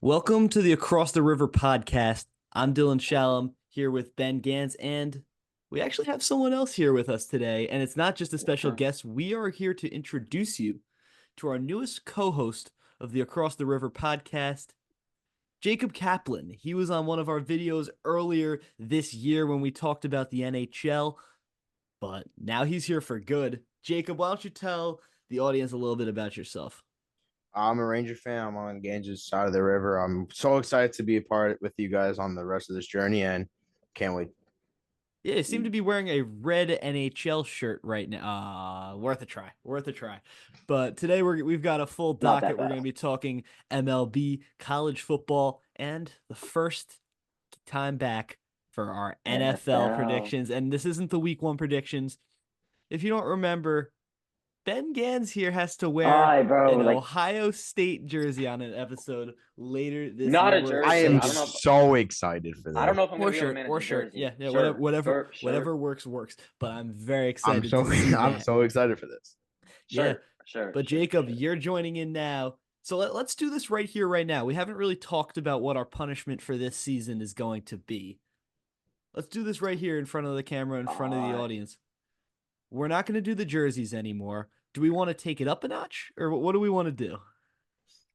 Welcome to the Across the River podcast. I'm Dylan Shalom here with Ben Gans, and we actually have someone else here with us today. And it's not just a special guest. We are here to introduce you to our newest co-host of the Across the River podcast, Jacob Kaplan. He was on one of our videos earlier this year when we talked about the NHL, but now he's here for good. Jacob, why don't you tell the audience a little bit about yourself? I'm a Ranger fan. I'm on Ganges side of the river. I'm so excited to be a part with you guys on the rest of this journey and can't wait. Yeah, you seem to be wearing a red NHL shirt right now. Worth a try. Worth a try. But today we've got a full Not that docket. We're bad. going to be talking MLB, college football, and the first time back for our NFL NFL. predictions. And this isn't the week one predictions. If you don't remember, Ben Gans here has to wear Alright, bro. an Like, Ohio State jersey on an episode later this Not year. a We're jersey. I am I don't know if- so excited for this. I don't know if I'm Or gonna be able to shirt, manage or a shirt. jersey. Yeah, Shirt, whatever, shirt, whatever works. But I'm very I'm excited so to see I'm that. so excited for this. Yeah, shirt. but Jacob, you're joining in now. So let's do this right here, right now. We haven't really talked about what our punishment for this season is going to be. Let's do this right here in front of the camera, in front of the audience. We're not going to do the jerseys anymore. Do we want to take it up a notch, or what do we want to do?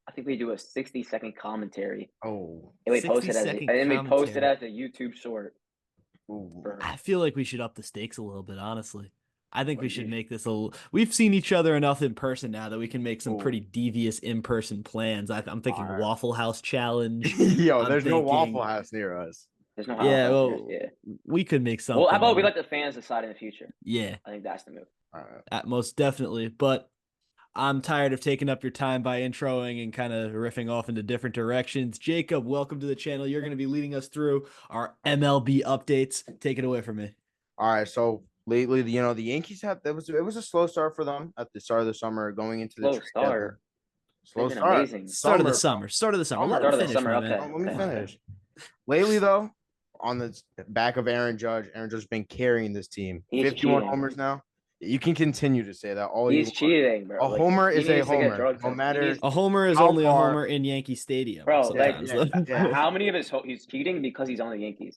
I think we do a 60-second commentary. Oh, And we post it as a, 60-second and then we post it commentary. as a YouTube short. ooh. For, I feel like we should up the stakes a little bit, honestly. I think What we do should you- make this a little. We've seen each other enough in person now that we can make some Ooh. pretty devious in-person plans. I'm thinking Alright. Waffle House challenge. Yo, I'm there's no thinking- Waffle House near us. there's no Yeah, Holocaust well, here, we could make something. Well, how about we up. let the fans decide in the future? Yeah, I think that's the move. All right. most definitely. But I'm tired of taking up your time by introing and kind of riffing off into different directions. Jacob, welcome to the channel. You're going to be leading us through our MLB updates. Take it away from me. All right. So lately, the Yankees it was a slow start for them at the start of the summer, going into the Slow trade start. deadline. Slow They've been start. amazing. Start of the Summer. summer. Let Start him of the finish, summer, my okay. man. Let me Okay. finish. Lately, though, on the back of Aaron Judge has been carrying this team. He's 51 cheating. homers now. You can continue to say that all you He's want. cheating, bro. A Like, homer he is a needs to get homer, drug no tested. matter. A homer is How only a far- homer in Yankee Stadium. Bro, sometimes. How many of he's cheating because he's on the Yankees?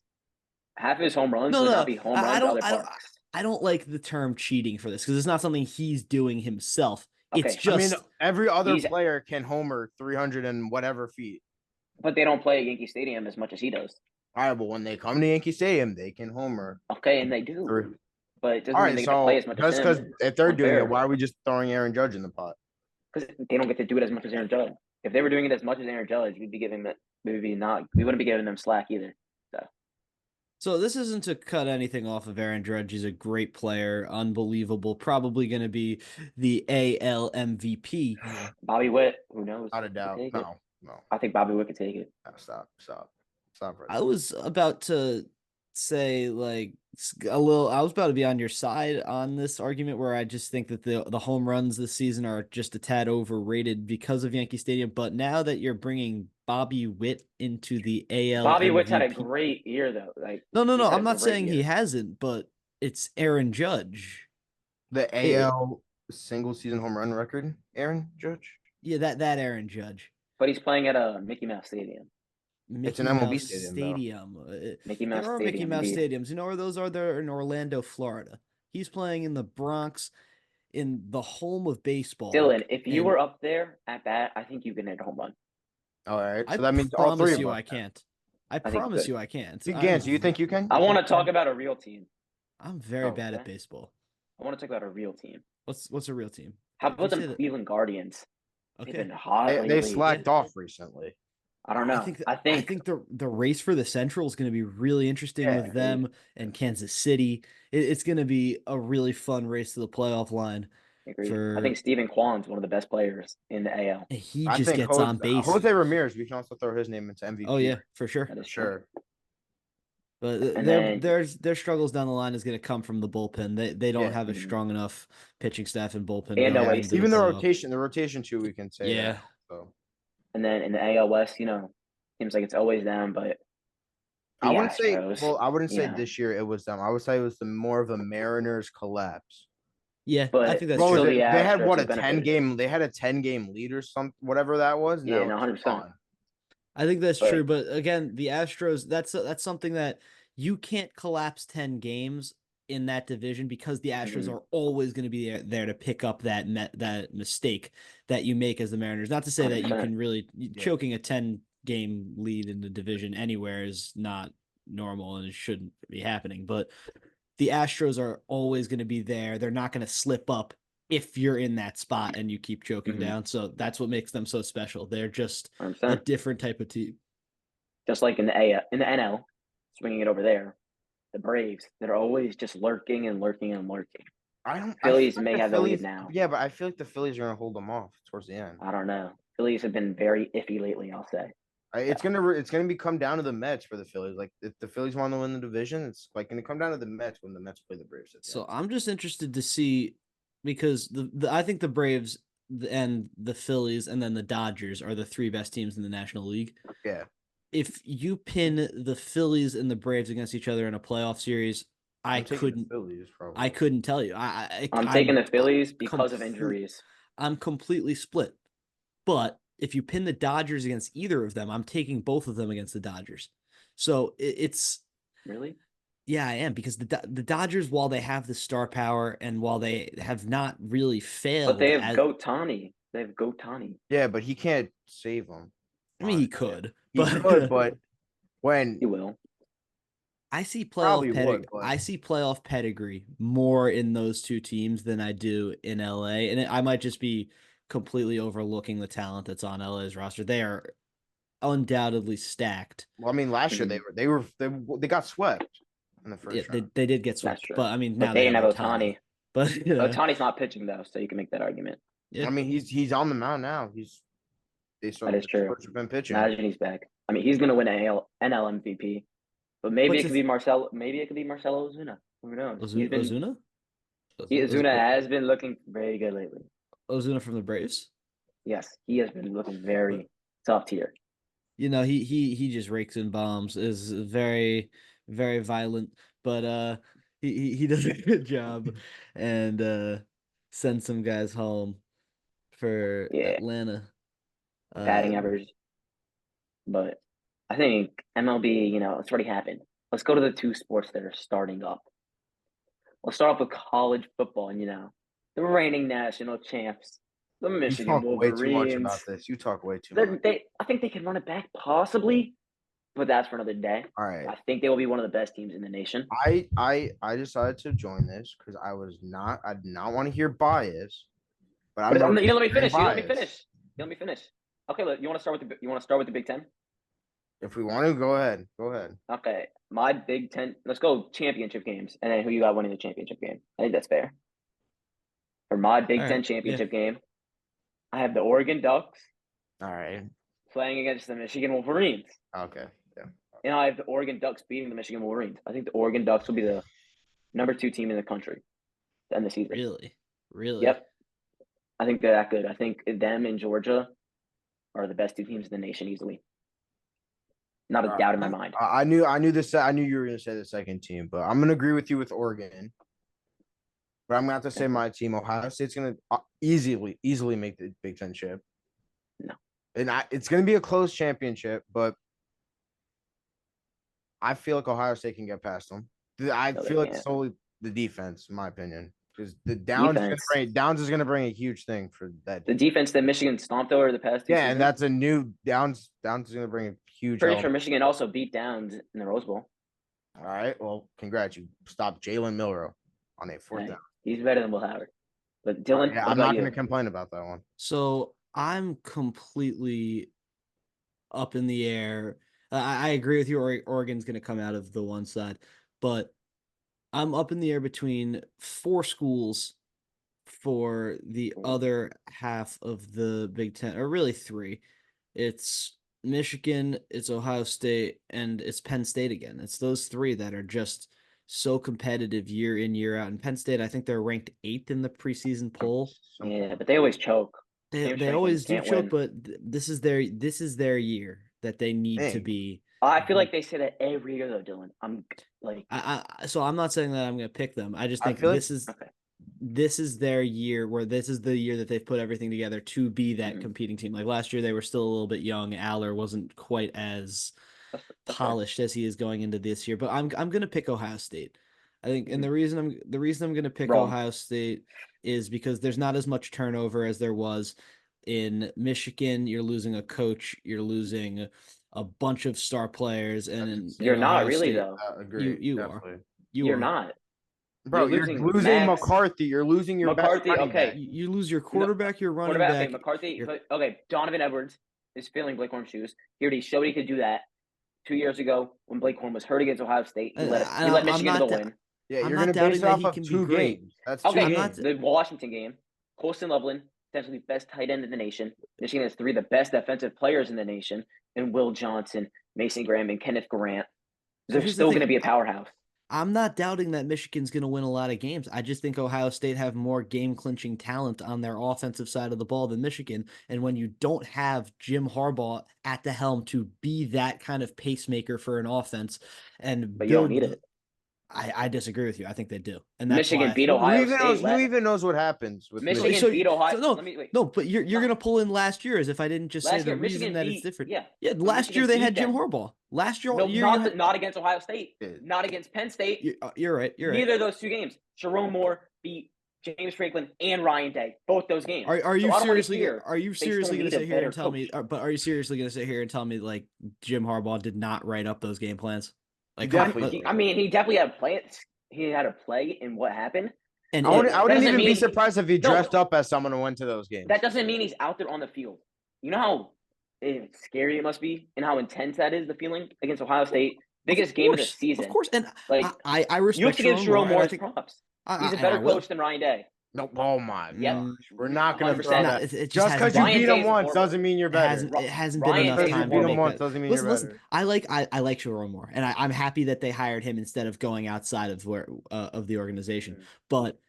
Half of his home runs No, would no, not be home runs I to other don't, I don't, parks. I don't like the term cheating for this because it's not something he's doing himself. It's Okay. just, every other He's- player can homer 300 and whatever feet. But they don't play at Yankee Stadium as much as he does. All right, but when they come to Yankee Stadium, they can homer. Okay, and they do. Three. But it doesn't All mean right, they get to play as much just as because him. if they're doing Unfair. it, why are we just throwing Aaron Judge in the pot? Because they don't get to do it as much as Aaron Judge. If they were doing it as much as Aaron Judge, we wouldn't be giving them slack either. so this isn't to cut anything off of Aaron Judge. He's a great player, unbelievable, probably going to be the AL MVP. Bobby Witt, who knows? Without a doubt. Take it. No. I think Bobby Witt could take it. Stop. Right I was about to say I was about to be on your side on this argument where I just think that the home runs this season are just a tad overrated because of Yankee Stadium. But now that you're bringing Bobby Witt into the AL, Bobby Witt's had a MVP great year though. Like no, he's had I'm a not great saying he year. hasn't, but it's Aaron Judge. The AL single season home run record, Aaron Judge. Yeah, that Aaron Judge. But he's playing at a Mickey Mouse Stadium. It's an MLB Mouse stadium, Mickey Mouse There are Stadium. Mickey Mouse indeed. stadiums. You know where those are? They're in Orlando, Florida. He's playing in the Bronx, in the home of baseball. Dylan, if you And were up there at bat, I think you can hit a home run. All right, so I that means all promise three of you us. I can't. I think promise good. you I can't. Gans, do you think you can? I want to talk about a real team. I'm very Oh, bad at okay. baseball. I want to talk about a real team. What's a real team? How You about say the that- Cleveland Guardians? They've Okay. been hot They lately. slacked off recently. I don't know. I think the race for the Central is going to be really interesting Yeah, with them and Kansas City. It's going to be a really fun race to the playoff line. I agree. for- I think Steven Kwan's one of the best players in the AL. And he I just think gets on base. Jose Ramirez, we can also throw his name into MVP. Oh yeah, for sure. That is true. Sure. But And then- their struggles down the line is going to come from the bullpen. They don't Yeah. have a strong enough pitching staff and bullpen. And going no into ace. Even the playoff. rotation too, we can say. Yeah. That, so. And then in the AL West, seems like it's always them, but I the wouldn't say. Astros, Well, I wouldn't say yeah. this year it was them. I would say it was more of a Mariners collapse. Yeah, But I think that's What was still true. it? the They had Astros what have a 10 benefited. game. They had a 10-game lead or something, whatever that was. Yeah, Now no, it's 100%. gone. I think that's But true, but again, the Astros, that's something that you can't collapse 10 games in that division because the Astros Mhm. are always going to be there to pick up that mistake that you make as the Mariners. Not to say that you 100%. can really Yeah. choking a 10 game lead in the division anywhere is not normal and it shouldn't be happening, but the Astros are always going to be there. They're not going to slip up if you're in that spot and you keep choking Mhm. down. So that's what makes them so special. They're just a 100%. different type of team. Just like in the NL, swinging it over there, the Braves, they're always just lurking and lurking and lurking. I feel Phillies like may the have the lead Phillies. now. Yeah, but I feel like the Phillies are gonna hold them off towards the end. I don't know. Phillies have been very iffy lately, I'll say. It's gonna be come down to the Mets for the Phillies. Like if the Phillies want to win the division, it's like gonna come down to the Mets when the Mets play the Braves at the So end. I'm just interested to see because I think the Braves and the Phillies and then the Dodgers are the three best teams in the National League. Yeah, If you pin the Phillies and the Braves against each other in a playoff series, I I'm taking the couldn't Phillies I probably. couldn't tell you. I I'm taking I'm the Phillies because of complete injuries. I'm completely split. But if you pin the Dodgers against either of them, I'm taking both of them against the Dodgers. So it's Really? yeah, I am because the Dodgers, while they have the star power and while they have not really But failed they have as Gotani. They have Gotani. Yeah, but he can't save them. I mean he could, He but could, but when He will. probably would, but I see playoff pedigree more in those two teams than I do in LA. And I might just be completely overlooking the talent that's on LA's roster. They are undoubtedly stacked. well, I mean, last year Mhm. they got swept in the Yeah, first round. they did get That's swept, true. but I mean But now they they didn't have have Otani. Otani. But Otani's not pitching though, so you can make that argument. yeah, I mean, he's on the mound now. That is The true. Spurs have been pitching. Imagine he's back. I mean, he's gonna win NL MVP. But maybe what's it could his be Marcelo. Maybe it could be Marcelo Ozuna. Who knows? Ozuna? Ozuna has been looking very good lately. Ozuna from the Braves. Yes, he has been looking But very top tier. you know, he just rakes in bombs. Is very violent, but he does a good job and sends some guys home for Yeah, Atlanta. batting Um, average. But I think MLB, it's already happened. Let's go to the two sports that are starting up. Let's start off with college football, and the reigning national champs, the You Michigan talk way too much Wolverines. about this. You talk way too much. I think they can run it back possibly, but that's for another day. All right. I think they will be one of the best teams in the nation. I decided to join this because I did not want to hear bias, but I'm But no you don't let me hearing finish. You don't let me bias. finish. You let me finish. Okay, look, you want to start with the Big Ten? If we want to, go ahead. Go ahead. Okay, my Big Ten. Let's go championship games, and then who you got winning the championship game? I think that's fair. For my all Big right, Ten yeah. championship game, I have the Oregon Ducks All right. playing against the Michigan Wolverines, Okay. Yeah. and I have the Oregon Ducks beating the Michigan Wolverines. I think the Oregon Ducks will be the number 2 team in the country to end the season. Really. Yep, I think they're that good. I think them and Georgia are the best 2 teams in the nation easily. Not a All doubt in my right. mind. I knew this. I knew you were going to say the second team, but I'm going to agree with you with Oregon. But I'm going to have to say my team, Ohio State's going to easily make the Big Ten chip. No. And it's going to be a close championship, but I feel like Ohio State can get past them. I No, they feel like can't. solely the defense, in my opinion, because the Defense. Downs is going to bring a huge thing for that. The defense that Michigan stomped over the past 2 Yeah, seasons. and that's a new Downs. Downs is going to bring a huge. Pretty sure element. Michigan also beat Downs in the Rose Bowl. All right. Well, congrats. You stopped Jalen Milrow on a fourth down. He's better than Will Howard. But Dylan, Yeah, what I'm about not you? going to complain about that one. So I'm completely up in the air. I agree with you. Oregon's going to come out of the one side, but I'm up in the air between 4 schools for the other half of the Big Ten, or really 3. It's Michigan, it's Ohio State, and it's Penn State again. It's those 3 that are just so competitive year in, year out. And Penn State, I think they're ranked 8th in the preseason poll. Yeah, but they always choke. They always do Can't choke, win. but this is their year that they need to Dang. be. I feel like they say that every year though, Dylan. I'm like, So I'm not saying that I'm going to pick them. I just I think feel like this is okay. this is their year where this is the year that they've put everything together to be that Mhm. competing team. Like last year, they were still a little bit young. Aller wasn't quite as That's fair. polished as he is going into this year. But I'm gonna pick Ohio State. I think, and Mhm. the reason I'm gonna pick Wrong. Ohio State is because there's not as much turnover as there was in Michigan. You're losing a coach. You're losing a bunch of star players, and That's in You're insane. not Ohio really State, though. Agreed. you are Definitely. you You're are not. Bro, You're you're losing losing Max McCarthy. You're losing your best McCarthy. running back. Okay, you lose your no, quarterback, your running quarterback. back. Okay, McCarthy. Your But okay, Donovan Edwards is filling Blake Corum's shoes. He already showed he could do that 2 years ago when Blake Corum was hurt against Ohio State. He let I'm Michigan to not the win. Yeah, I'm you're not gonna base doubting it that off he of can be 2 great. games. That's 2 Okay, I'm games. not the Washington game. Colston Loveland, potentially the best tight end in the nation. Michigan has 3 of the best defensive players in the nation, and Will Johnson, Mason Graham, and Kenneth Grant. So They're here's the still going to thing. be a powerhouse. I'm not doubting that Michigan's going to win a lot of games. I just think Ohio State have more game clinching talent on their offensive side of the ball than Michigan. And when you don't have Jim Harbaugh at the helm to be that kind of pacemaker for an offense and But you don't need build, it. I disagree with you. I think they do, and that's Michigan why. beat Who Ohio even knows? State. Who even knows what happens with Michigan Michigan? beat Ohio. So no, Let me wait. no, but you're No. gonna pull in last year as if I didn't just say Last the year, reason Michigan that it's beat. different. Yeah, Yeah, but last year Michigan they beat had Jim them. Harbaugh. Last year, No, you had not against Ohio State. Yeah. Not against Penn State. you're right. You're right. Neither of those 2 games. Jerome Moore beat James Franklin and Ryan Day. Both those games. Are you So I don't want to seriously hear are you they still seriously going need to a sit here and better tell me? coach. But are you seriously going to sit here and tell me like Jim Harbaugh did not write up those game plans? Like, come on, Definitely. I mean, he definitely had plans. He had a play in what happened. and I it, wouldn't. I That wouldn't doesn't even be mean surprised if he no. dressed up as someone and went to those games. That doesn't mean he's out there on the field. You know how scary it must be, and how intense that is. The feeling against Ohio State, biggest game of the season. of course, and Like I you have respect to give Jerome and I Moore's think props. I, He's a and I better will. coach than Ryan Day. No, oh my Yep. gosh, we're not gonna throw 100%. that. It just Just because you Ryan beat him Day's once horrible. doesn't mean you're It better. hasn't been Ryan enough Day's Because you time beat to him make once that. doesn't mean you're Listen, better. I like Sharon Moore, and I'm happy that they hired him instead of going outside of where of the organization. Mhm. But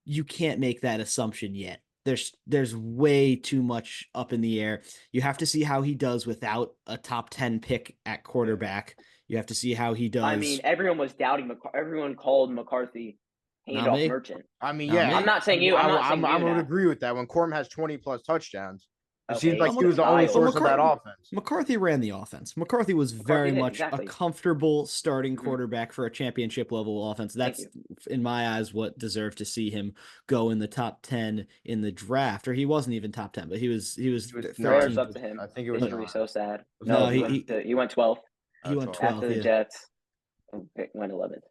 you can't make that assumption yet. There's way too much up in the air. You have to see how he does without a top 10 pick at quarterback. You have to see how he does. I mean, everyone was doubting everyone called McCarthy Not handoff me. merchant. I mean, Not yeah, me. I'm not saying you. I'm not saying I you would now. agree with that. When Corum has 20+ touchdowns, it seems Okay, like he was the only style. source of that offense. McCarthy ran the offense. McCarthy was very did, much exactly. a comfortable starting Mhm. quarterback for a championship level offense. Thank That's, in my eyes, what deserved to see him go in the top 10 in the draft. Or he wasn't even top 10, but he was He was 13th. Prayers nine. up to him. I think it was History 9. so sad. No, No, he went 12th he went 12. 12th, after the yeah. Jets. And went 11th.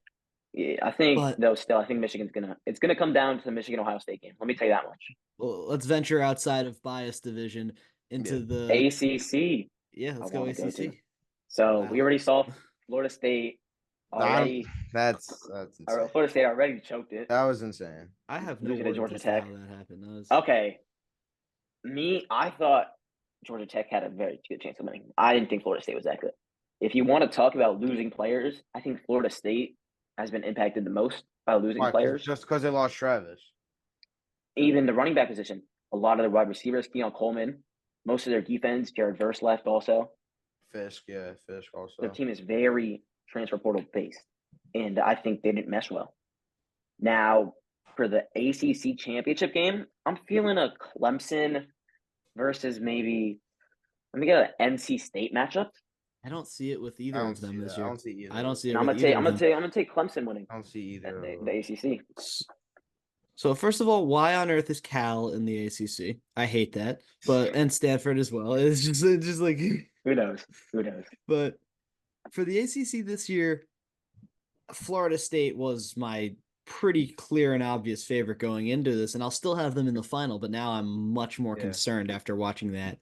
Yeah, I think But though. Still, I think Michigan's it's gonna come down to the Michigan Ohio State game. Let me tell you that much. well, let's venture outside of bias division into the ACC. let's I go wanna go to. ACC. So Wow. we already saw Florida State already. That's insane. Florida State already choked it. That was insane. I have no Losing to words Georgia as Tech. to how that happened. That was... Okay, I thought Georgia Tech had a very good chance of winning. I didn't think Florida State was that good. If you want to talk about losing players, I think Florida State has been impacted the most by losing Why? players. Just because they lost Travis. Even the running back position, a lot of the wide receivers, Keon Coleman, most of their defense, Jared Verse left also. Fisk also. Their team is very transfer portal based, and I think they didn't mesh well. Now, for the ACC championship game, I'm feeling a Clemson versus maybe, let me get an NC State matchup. I don't see it with either of them this year. I don't see either. I don't see it And with either of them. I'm gonna take Clemson winning. I don't see either. The ACC. So first of all, why on earth is Cal in the ACC? I hate that, and Stanford as well. It's just like Who knows? But for the ACC this year, Florida State was my pretty clear and obvious favorite going into this, and I'll still have them in the final. But now I'm much more concerned after watching that.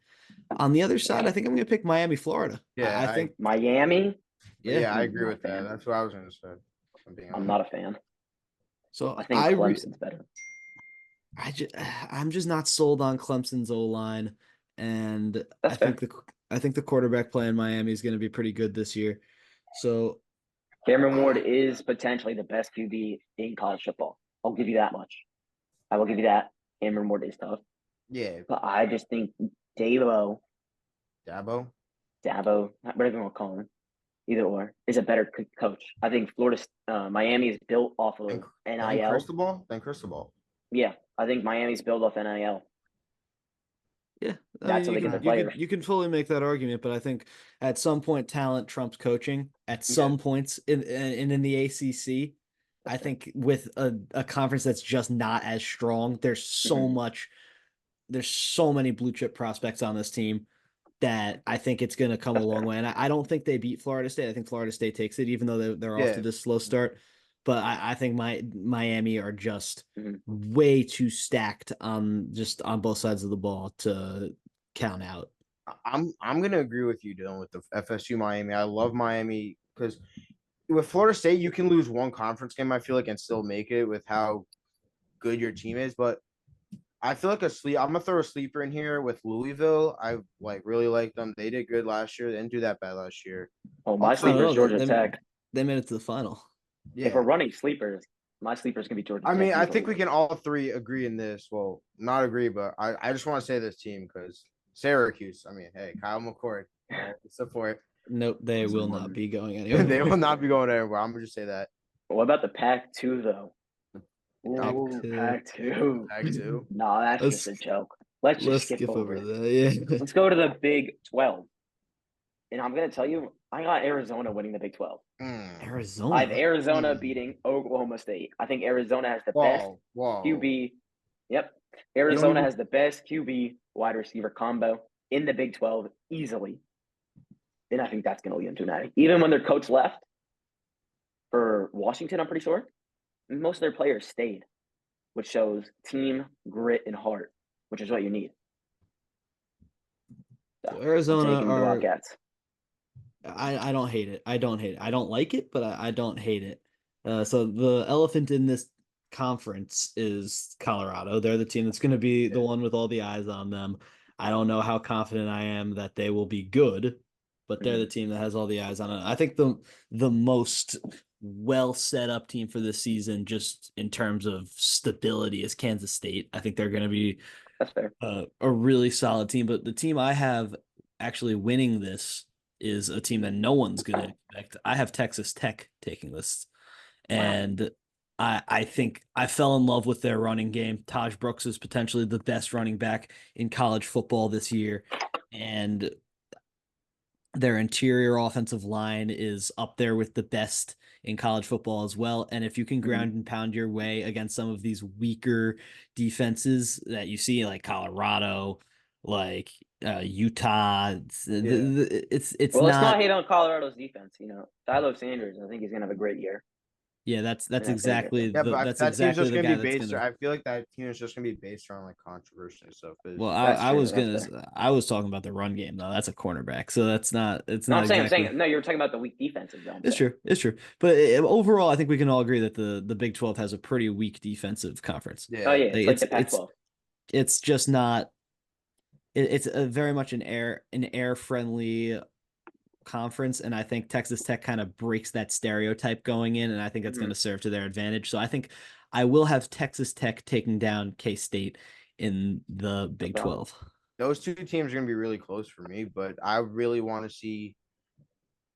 On the other side, I think I'm going to pick Miami, Florida. Yeah, I think Miami. Yeah, I agree not with a fan. that. That's what I was going to say. I'm not a fan. So. I think Clemson's better. I'm just not sold on Clemson's O-line, and That's fair. I think the quarterback play in Miami is going to be pretty good this year. So Cameron Ward is potentially the best QB in college football. I'll give you that much. I will give you that. Cameron Ward is tough. Yeah. But I just think Dabo, Dabo, whatever you want to call him, either or, is a better coach. I think Miami is built off of NIL. Then Cristobal. Yeah, I think Miami's built off NIL. Yeah, I That's how mean they get their players. you can fully make that argument, but I think at some point talent trumps coaching. At Yeah. some points in the ACC, I That's fair. think with a conference that's just not as strong, there's so many blue chip prospects on this team that I think it's going to come a That's long fair. way. And I don't think they beat Florida State. I think Florida State takes it, even though they're off to Yeah. this slow start. But I think Miami are just Mhm. way too stacked on both sides of the ball to count out. I'm gonna agree with you, Dylan, with the FSU Miami. I love Miami because with Florida State, you can lose one conference game, I feel like, and still make it with how good your team is. But I feel like I'm gonna throw a sleeper in here with Louisville. I really like them. They did good last year. They didn't do that bad last year. Oh, my Also, I don't sleeper is know. Georgia Tech. They made it to the final. If we're yeah. running sleepers, my sleeper's gonna be Georgia I Tech mean, I easily. think we can all three agree in this. Well, not agree, but I just want to say this team because Syracuse. I mean, hey, Kyle McCord, support. Nope, they That's will not important. be going They will anywhere. not be going anywhere. I'm gonna just say that. What about the Pac-2 though? Pac Ooh, Pac-2. Pac-2. Pac two. No, that's just Let's a joke. Let's just let's skip skip over over it. that. Yeah. Let's go to the Big 12. And I'm gonna tell you, I got Arizona winning the Big 12. I have Arizona. Arizona beating Oklahoma State. I think Arizona has the best Whoa. QB. Yep. You don't Arizona even. has the best QB wide receiver combo in the Big 12 easily. And I think that's going to lead them to an attic. Even when their coach left for Washington, I'm pretty sure, most of their players stayed, which shows team grit and heart, which is what you need. So Arizona I'm taking the are Wildcats. I don't hate it. I don't hate it. I don't like it, but I don't hate it. So the elephant in this conference is Colorado. They're the team that's going to be the one with all the eyes on them. I don't know how confident I am that they will be good, but they're the team that has all the eyes on it. I think the most well set up team for this season, just in terms of stability, is Kansas State. I think they're going to be That's fair. a really solid team. But the team I have actually winning this is a team that no one's going to expect. I have Texas Tech taking this, Wow. and I think I fell in love with their running game. Taj Brooks is potentially the best running back in college football this year, and their interior offensive line is up there with the best in college football as well. And if you can ground and pound your way against some of these weaker defenses that you see, like Colorado, like Utah, Yeah. it's Well, let's not not. hate on Colorado's defense. Tyler Sanders, I think he's going to have a great year. Yeah, that's And that's how you get them. Yeah, but that's that team's exactly just the gonna be guy that's based. gonna. I feel like that team is just gonna be based around controversy and stuff. Well, That's I true. was That's gonna fair. I was talking about the run game though. That's a cornerback, so that's not. It's No, not I'm exactly. saying, no, you were talking about the weak defensive though. It's true. It's true. But overall, I think we can all agree that the Big 12 has a pretty weak defensive conference. Oh, Yeah. yeah. It's like the Pac It's 12. it's just not. It's a very much an air friendly conference, and I think Texas Tech kind of breaks that stereotype going in, and I think that's going to serve to their advantage. So I think I will have Texas Tech taking down K-State in the Big 12. Those two teams are gonna be really close for me, but I really want to see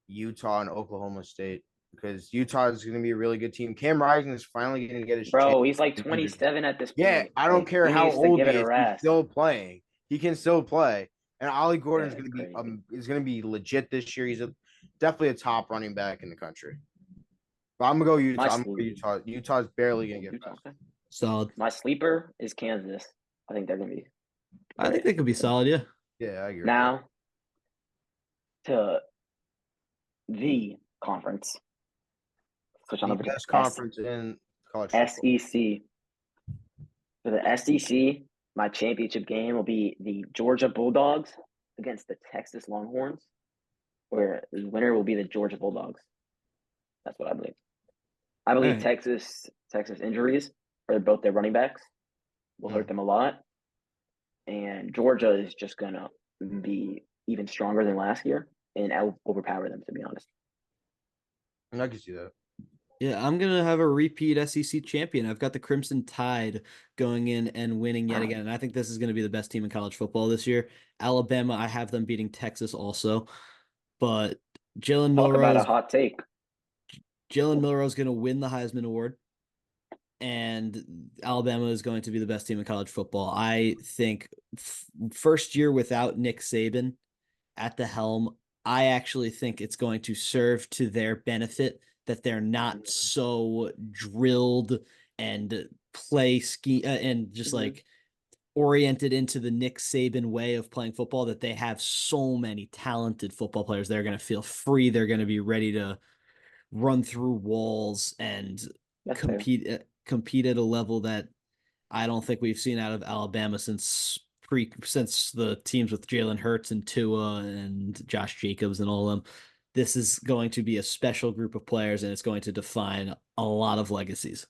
Utah and Oklahoma State because Utah is gonna be a really good team. Cam Rising is finally gonna get his chance. Bro, he's like 27 at this Yeah, point. I don't Like, care he how needs to old give he it a is. He's rest. still playing. He can still play. And Ollie Gordon Yeah, is gonna be legit this year. He's definitely a top running back in the country. But I'm gonna go Utah. I'm gonna go Utah. Utah's barely gonna get past. Solid. My sleeper is Kansas. I think they're gonna be. I think they could be solid. Yeah. Yeah, I agree. Now to the conference. Switch on The over to best conference in college football. SEC. For the SEC, my championship game will be the Georgia Bulldogs against the Texas Longhorns, where the winner will be the Georgia Bulldogs. That's what I believe. I believe Right. Texas injuries for both their running backs will hurt them a lot, and Georgia is just gonna be even stronger than last year and overpower them. To be honest, I can see that. Yeah, I'm gonna have a repeat SEC champion. I've got the Crimson Tide going in and winning yet again, and I think this is gonna be the best team in college football this year. Alabama, I have them beating Texas also, but talk about a hot take. Jalen Milroe's gonna win the Heisman Award. and Alabama is going to be the best team in college football. I think first year without Nick Saban at the helm, I actually think it's going to serve to their benefit that they're not so drilled and play ski and just like oriented into the Nick Saban way of playing football, that they have so many talented football players. They're going to feel free. They're going to be ready to run through walls and That's fair. compete at a level that I don't think we've seen out of Alabama since the teams with Jalen Hurts and Tua and Josh Jacobs and all of them. This is going to be a special group of players, and it's going to define a lot of legacies.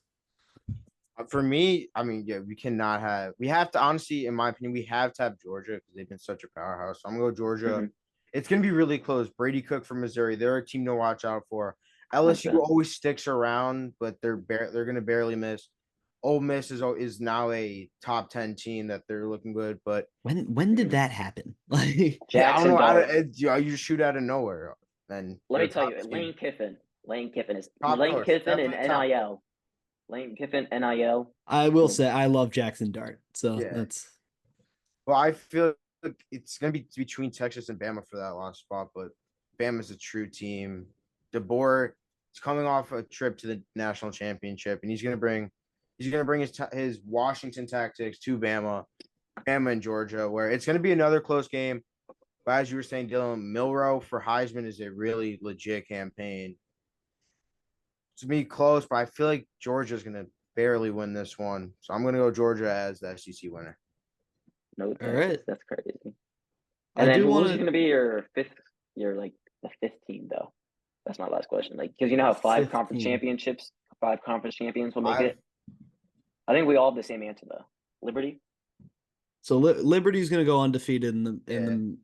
For me, I mean, yeah, we have to, honestly, in my opinion, we have to have Georgia because they've been such a powerhouse. So I'm going to go Georgia. Mm-hmm. It's going to be really close. Brady Cook from Missouri, they're a team to watch out for. LSU 100%. always sticks around, but they're going to barely miss. Ole Miss is now a top 10 team that they're looking good, but when did that happen? Like, yeah, I don't Jackson know. Dart. You just shoot out of nowhere. Then Let you're me tell top you, team. Lane Kiffin is Top Lane coach, Kiffin and definitely top coach. NIL. Lane Kiffin NIL. I will say I love Jackson Dart, so Yeah. that's Well, I feel like it's going to be between Texas and Bama for that last spot, but Bama's a true team. DeBoer is coming off a trip to the national championship, and he's going to bring his Washington tactics to Bama and Georgia, where it's going to be another close game. But as you were saying, Dylan, Milroe for Heisman is a really legit campaign. It's going to be close, but I feel like Georgia's going to barely win this one. So I'm going to go Georgia as the SEC winner. No, all right. that's crazy. I And then do want who's to going to be your the fifth team though? That's my last question. Like, because you know how five conference champions will make it. I think we all have the same answer though. Liberty. So Liberty's going to go undefeated in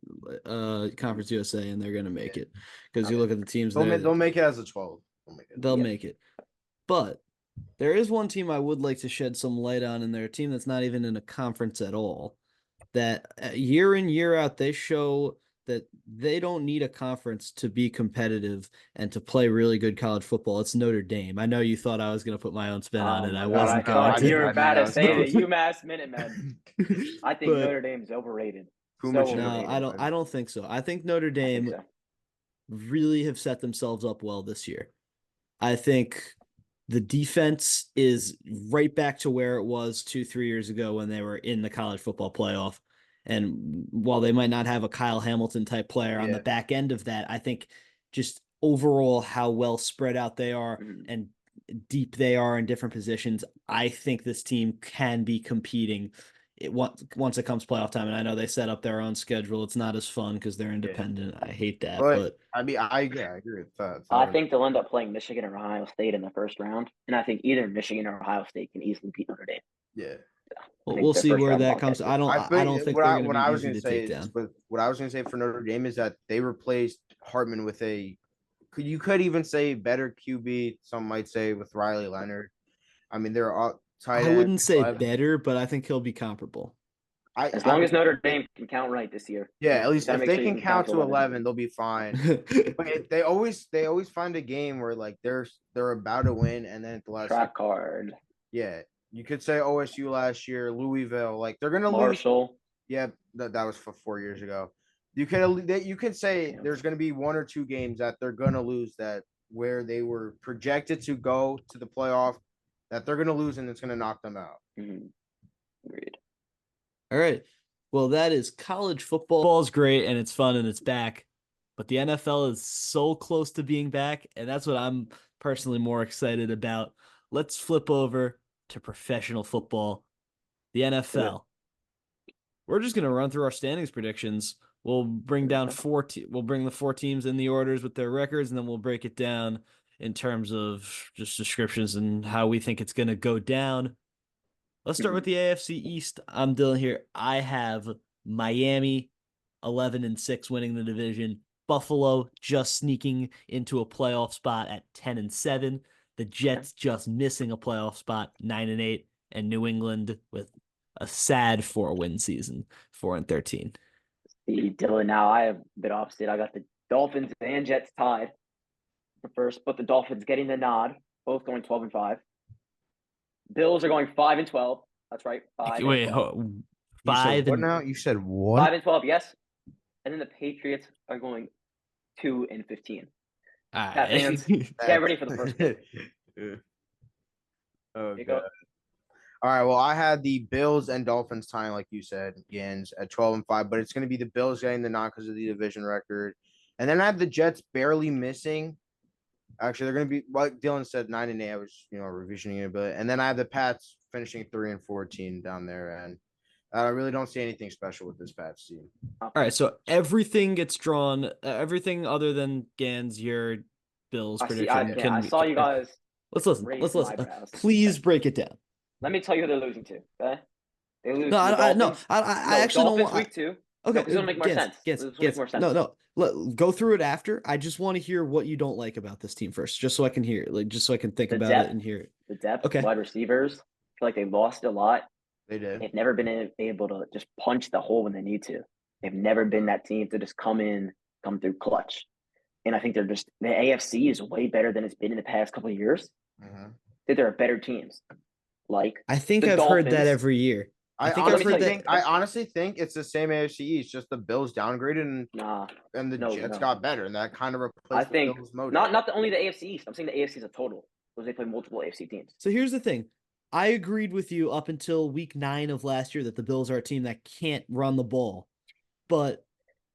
the Conference USA, and they're going to make it because you look at the teams there. They'll make it as a 12. They'll make it. But there is one team I would like to shed some light on, and they're a team that's not even in a conference at all. That year in, year out, they show that they don't need a conference to be competitive and to play really good college football. It's Notre Dame. I know you thought I was going to put my own spin on it. I wasn't going to. You were about to say that. UMass Minutemen. I think Notre Dame's overrated. No, I don't think so. I think Notre Dame really have set themselves up well this year. I think the defense is right back to where it was 2-3 years ago when they were in the college football playoff. And while they might not have a Kyle Hamilton type player on the back end of that, I think just overall how well spread out they are and deep they are in different positions, I think this team can be competing once it comes playoff time. And I know they set up their own schedule. It's not as fun because they're independent. I hate that. But I mean, I agree with that. I think they'll end up playing Michigan or Ohio State in the first round. And I think either Michigan or Ohio State can easily beat Notre Dame. Yeah. Well, we'll see where that comes. I don't think they're going to be easy to take down. What I was going to say for Notre Dame is that they replaced Hartman with you could even say better QB. Some might say with Riley Leonard. I mean, they're all tight. I wouldn't say better, but I think he'll be comparable. As long as Notre Dame can count right this year. Yeah, at least if they can count to 11, they'll be fine. They always find a game where like they're about to win, and then at the last track card. Yeah. You could say OSU last year, Louisville, like they're gonna Marshall. lose. Yeah, that was 4 years ago. You could say there's gonna be one or two games that they're gonna lose that where they were projected to go to the playoff, that they're gonna lose and it's gonna knock them out. Agreed. All right. Well, that is college football. Football is great and it's fun and it's back, but the NFL is so close to being back, and that's what I'm personally more excited about. Let's flip over to professional football, the NFL. We're just going to run through our standings predictions. We'll bring down we'll bring the 4 teams in the orders with their records, and then we'll break it down in terms of just descriptions and how we think it's going to go down. Let's start with the AFC East. I'm Dylan here. I have Miami 11-6 winning the division. Buffalo just sneaking into a playoff spot at 10-7. The Jets just missing a playoff spot, 9-8, and New England with a sad 4-win season, 4-13. See, Dylan, now I have a bit opposite. I got the Dolphins and Jets tied for first, but the Dolphins getting the nod, both going 12-5. Bills are going 5-12. That's right. 5 Wait, and 12. You said 5 what and now? You said what? 5-12, yes. And then the Patriots are going 2-15. Pat fans, get ready for the first pick. Oh, You God. go. All right. Well, I had the Bills and Dolphins tying, like you said, Gans at 12-5, but it's going to be the Bills getting the nod because of the division record. And then I have the Jets barely missing. Actually, they're going to be, like Dylan said, 9-8. I was, revisioning it a bit. And then I have the Pats finishing 3-14 down there. And I really don't see anything special with this Pats team. All right, so everything gets drawn. Everything other than Gans, your Bills prediction I saw you guys. Let's listen. raise Let's some listen. eyebrows. Please break it down. Let me tell you who they're losing to. Okay, they lose No, to the Dolphins. I actually don't Dolphins want. week 2. Okay, No, because it'll make more sense. This will make more sense. No. Go through it after. I just want to hear what you don't like about this team first, just so I can hear it, just so I can think about it and hear it. The depth, Okay. wide receivers. I feel like they lost a lot. They did. They've never been able to just punch the hole when they need to. They've never been that team to just come through clutch. And I think the AFC is way better than it's been in the past couple of years. Mm-hmm. That there are better teams. Like I think the I've heard that Dolphins. every year. I honestly think it's the same AFC East, just the Bills downgraded and the Jets got better, and that kind of replaced the Bills' mojo. Not only the AFC East. I'm saying the AFC as a total because they play multiple AFC teams. So here's the thing. I agreed with you up until week 9 of last year that the Bills are a team that can't run the ball, but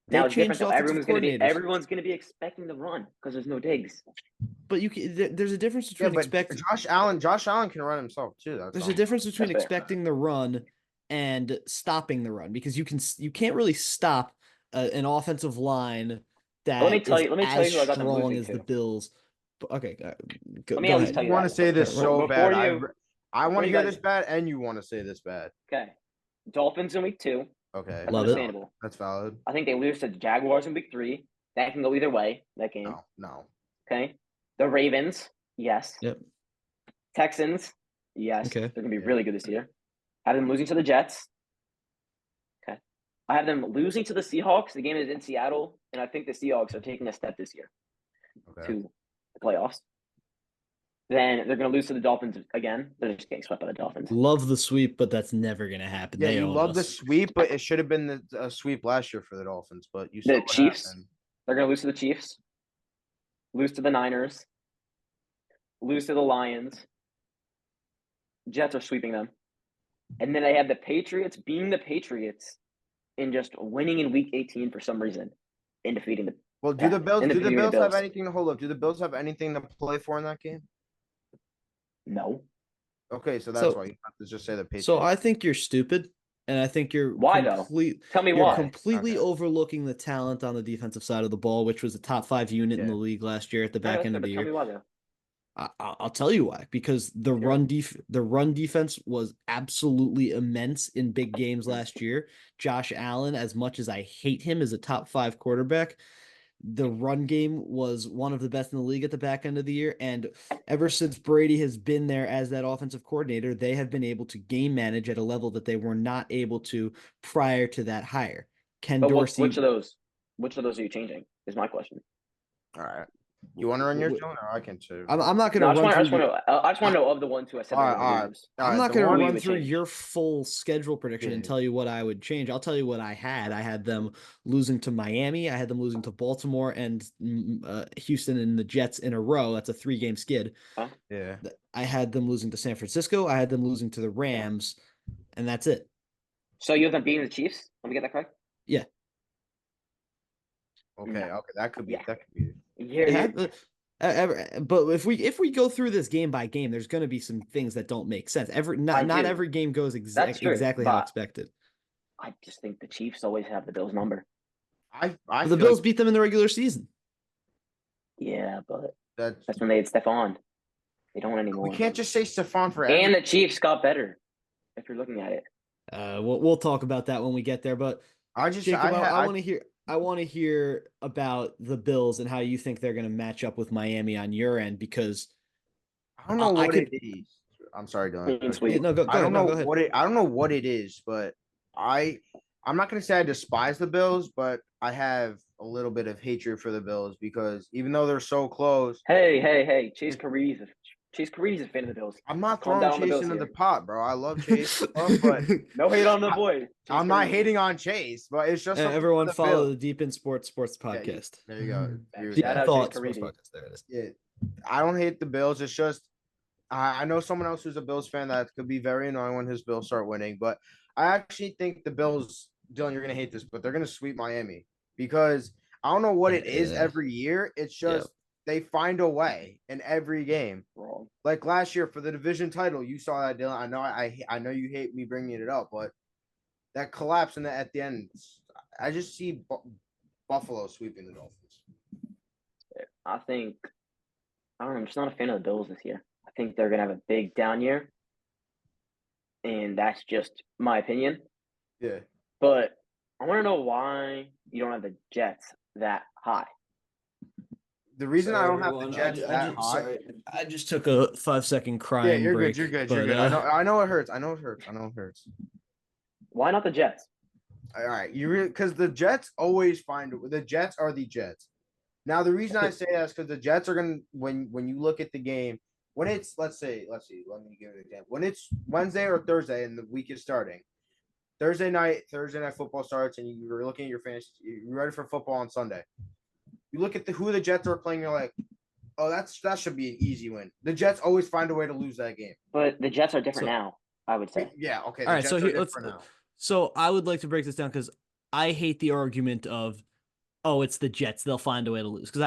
now it's different. So everyone's going to be expecting the run because there's no Diggs. But there's a difference between expecting. Josh Allen can run himself too. There's a difference between expecting the run and stopping the run, because you can't really stop an offensive line that let me tell you who I got them losing as to. The Bills. Okay, go let me at least tell you. You want to say this so bad. I want to hear this bad, and you want to say this bad. Okay, Dolphins in week 2. Okay, that's understandable. That's valid. I think they lose to the Jaguars in week 3. That can go either way. That game. No. Okay, the Ravens, yes. Yep. Texans, yes. Okay. They're gonna be really good this year. I have them losing to the Jets. Okay. I have them losing to the Seahawks. The game is in Seattle, and I think the Seahawks are taking a step this year to the playoffs. Then they're going to lose to the Dolphins again. They're just getting swept by the Dolphins. Love the sweep, but that's never going to happen. Yeah, you love the sweep, but it should have been the sweep last year for the Dolphins. But you the Chiefs. They're going to lose to the Chiefs. Lose to the Niners. Lose to the Lions. Jets are sweeping them. And then they have the Patriots being the Patriots and just winning in week 18 for some reason and defeating the. Well, do the Bills have anything to hold up? Do the Bills have anything to play for in that game? No. Okay, so that's why you have to just say the Patriots. So I think you're stupid, and I think you're Tell me why. Completely overlooking the talent on the defensive side of the ball, which was a top 5 unit in the league last year at the back end of the year. Tell me why, though. I'll tell you why. Because the run defense was absolutely immense in big games last year. Josh Allen, as much as I hate him, is a top 5 quarterback. The run game was one of the best in the league at the back end of the year. And ever since Brady has been there as that offensive coordinator, they have been able to game manage at a level that they were not able to prior to that hire. Dorsey. Which of those are you changing? Is my question. All right. You want to run yours, John, or I can too? I'm not going to run. I just want to know of the ones who I said. I'm not going to run through your full schedule prediction and tell you what I would change. I'll tell you what I had. I had them losing to Miami. I had them losing to Baltimore and Houston and the Jets in a row. That's a 3-game skid. Huh? Yeah. I had them losing to San Francisco. I had them losing to the Rams, and that's it. So you have them beating the Chiefs? Let me get that correct. Yeah. Okay. No. Okay. That could be. Yeah. That could be. But if we go through this game by game, there's going to be some things that don't make sense. Not every game goes exactly how expected. I just think the Chiefs always have the Bills' number. The Bills beat them in the regular season. Yeah, but that's when they had Stephon. They don't anymore. We can't just say Stephon for. And the Chiefs got better. If you're looking at it. We'll talk about that when we get there. But I want to hear about the Bills and how you think they're going to match up with Miami on your end, because I don't know what it is. I'm sorry, Dylan. No, go ahead. I don't know what it is, but I'm not going to say I despise the Bills, but I have a little bit of hatred for the Bills because even though they're so close. Hey! Chase Chase Caree's a fan of the Bills. I'm not Calm throwing down on the Chase Bills into here. the pot, bro. I love Chase, but No hate on the boy. Chase I'm not Caree. hating on Chase, but it's just something Everyone for the follow Bills. the Deep in Sports Yeah, podcast. there you go. Agree with Deep Shout that. out Thought Chase Sports Caree. podcast. There it is. Yeah, I don't hate the Bills. It's just I know someone else who's a Bills fan that could be very annoying when his Bills start winning. But I actually think the Bills, Dylan, you're gonna hate this, but they're gonna sweep Miami because I don't know what it is every year. It's just they find a way in every game. Wrong. Like last year for the division title, you saw that, Dylan. I know you hate me bringing it up, but that collapse at the end, I just see Buffalo sweeping the Dolphins. I think I don't know. I'm just not a fan of the Bills this year. I think they're gonna have a big down year, and that's just my opinion. Yeah. But I want to know why you don't have the Jets that high. The reason I don't have the Jets that high. Sorry, I just took a 5-second crying Yeah, you're break. good. You're good. But, You're good. I know it hurts. I know it hurts. Why not the Jets? All right, because the Jets always find the Jets are the Jets. Now the reason I say that is because the Jets are gonna when you look at the game when it's let's see let me give an example when it's Wednesday or Thursday and the week is starting. Thursday night football starts and you're looking at your fantasy. You're ready for football on Sunday. You look at who the Jets are playing. You're like, oh, that should be an easy win. The Jets always find a way to lose that game. But the Jets are different now. I would say. Yeah. Okay. All right. So So I would like to break this down because I hate the argument of, oh, it's the Jets. They'll find a way to lose. Because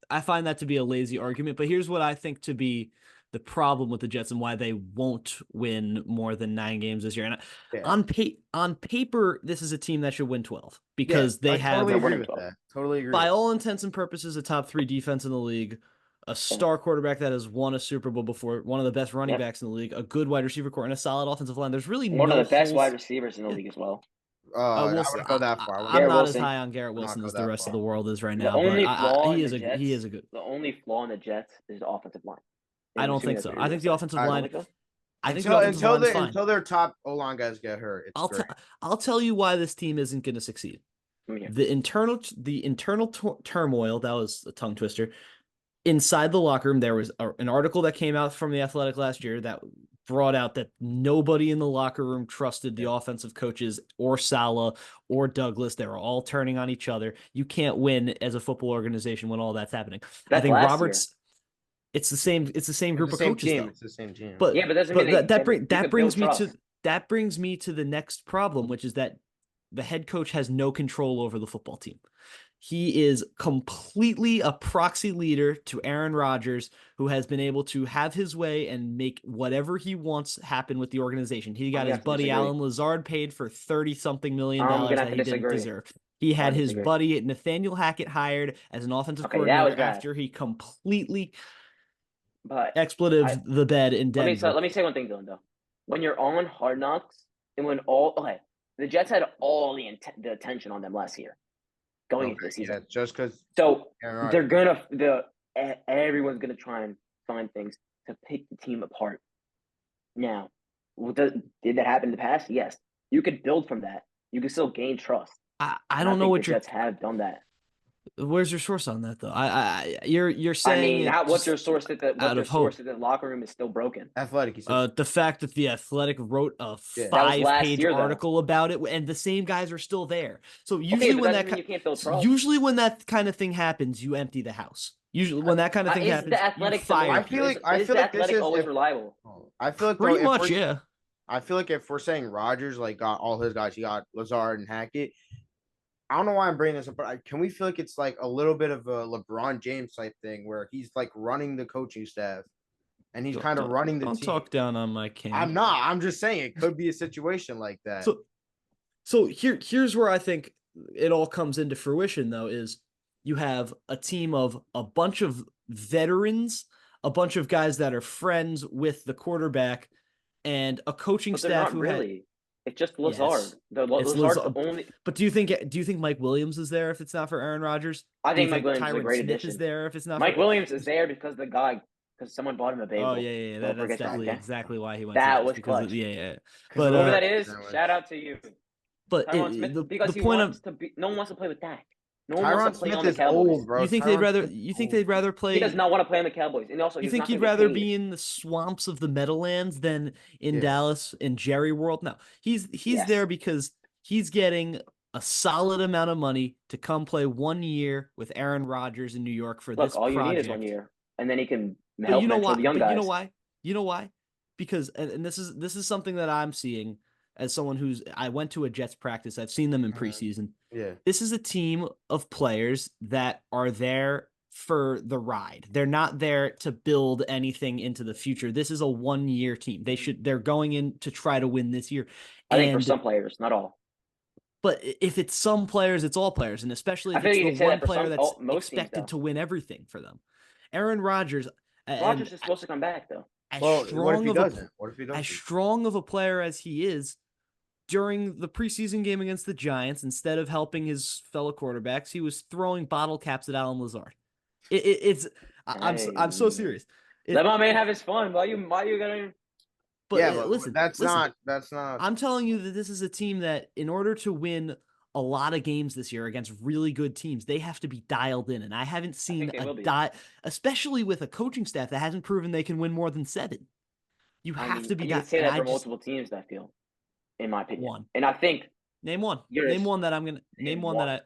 I find that to be a lazy argument. But here's what I think to be the problem with the Jets and why they won't win more than 9 games this year. And on paper, this is a team that should win 12 because they have totally agree with that. Totally agree. By all intents and purposes, a top 3 defense in the league, a star quarterback that has won a Super Bowl before, one of the best running backs in the league, a good wide receiver core, and a solid offensive line. There's really one of the best wide receivers in the league as well. I wouldn't go that far. I'm not as high on Garrett Wilson as the rest of the world is right now. He is a good. The only flaw in the Jets is the offensive line. I don't think so. I think the offensive line. Until their top O-line guys get hurt, I'll tell you why this team isn't going to succeed. The internal turmoil, that was a tongue twister. Inside the locker room, there was an article that came out from The Athletic last year that brought out that nobody in the locker room trusted the offensive coaches or Saleh or Douglas. They were all turning on each other. You can't win as a football organization when all that's happening. I think Roberts. It's the same group of coaches. It's the same team. But that brings me to the next problem, which is that the head coach has no control over the football team. He is completely a proxy leader to Aaron Rodgers, who has been able to have his way and make whatever he wants happen with the organization. He got his buddy Alan Lazard paid for $30-something million that he didn't deserve. He had his buddy Nathaniel Hackett hired as an offensive coordinator after he completely expletive the bed in Denver. Let me say one thing, Dylan, though. When you're on Hard Knocks and when the Jets had all the attention on them last year. Going into the season, yeah, just because. So everyone's gonna try and find things to pick the team apart. Now, did that happen in the past? Yes. You could build from that. You can still gain trust. I don't know what the Jets have done that. Where's your source on that, though? You're saying. What's your source that the locker room is still broken? Athletic. He said. The fact that the Athletic wrote a 5-page article about it, and the same guys are still there. So usually when that kind of thing happens, you empty the house. Usually when that kind of thing happens, you fire. I feel like this is always reliable. I feel like pretty much, yeah. I feel like if we're saying Rodgers got all his guys, he got Lazard and Hackett. I don't know why I'm bringing this up, but can we feel like it's like a little bit of a LeBron James type thing where he's like running the coaching staff and he's kind of running the team? Don't talk down on my camp. I'm not. I'm just saying it could be a situation like that. So here's where I think it all comes into fruition, though, is you have a team of a bunch of veterans, a bunch of guys that are friends with the quarterback, and a coaching staff who really. It's just Lazard. Lazard's the only. But do you think Mike Williams is there if it's not for Aaron Rodgers? I think Mike Williams is a great addition. addition. Is there if it's not? Mike Williams is there because someone bought him a bagel. Oh yeah. That's definitely exactly why he went. That was clutch. But whoever that is, shout out to you. But because he wants to be. No one wants to play with Dak. No one wants to Tyron play Smith on the is Cowboys. old, bro. You think they'd Tyron rather Smith is you think old. they'd rather He does play not want to play on the Cowboys, and also you he's think not going he'd to get rather paid. be in the swamps of the Meadowlands than in Yeah. Dallas in Jerry World? No. He's Yes. there because he's getting a solid amount of money to come play 1 year with Aaron Rodgers in New York for Look, this all you need is project. 1 year, and then he can But help you know mentor why? the young But guys. you know why? You know why? Because and this is something that I'm seeing as someone I went to a Jets practice. I've seen them in preseason. Yeah. This is a team of players that are there for the ride. They're not there to build anything into the future. This is a 1 year team. They're going in to try to win this year. I think for some players, not all. But if it's some players, it's all players, and especially if it's the one player that's expected to win everything for them. Aaron Rodgers. Rodgers is supposed to come back though. What if he doesn't? What if he doesn't? As strong of a player as he is, during the preseason game against the Giants, instead of helping his fellow quarterbacks, he was throwing bottle caps at Alan Lazard. I'm so serious. Let my man have his fun. Why you gonna? But listen, that's not. I'm telling you that this is a team that, in order to win a lot of games this year against really good teams, they have to be dialed in, and I haven't seen especially with a coaching staff that hasn't proven they can win more than 7. You have to be. You can say that for multiple teams. I feel, in my opinion, one. And I think name one. Name one that I'm gonna name one that I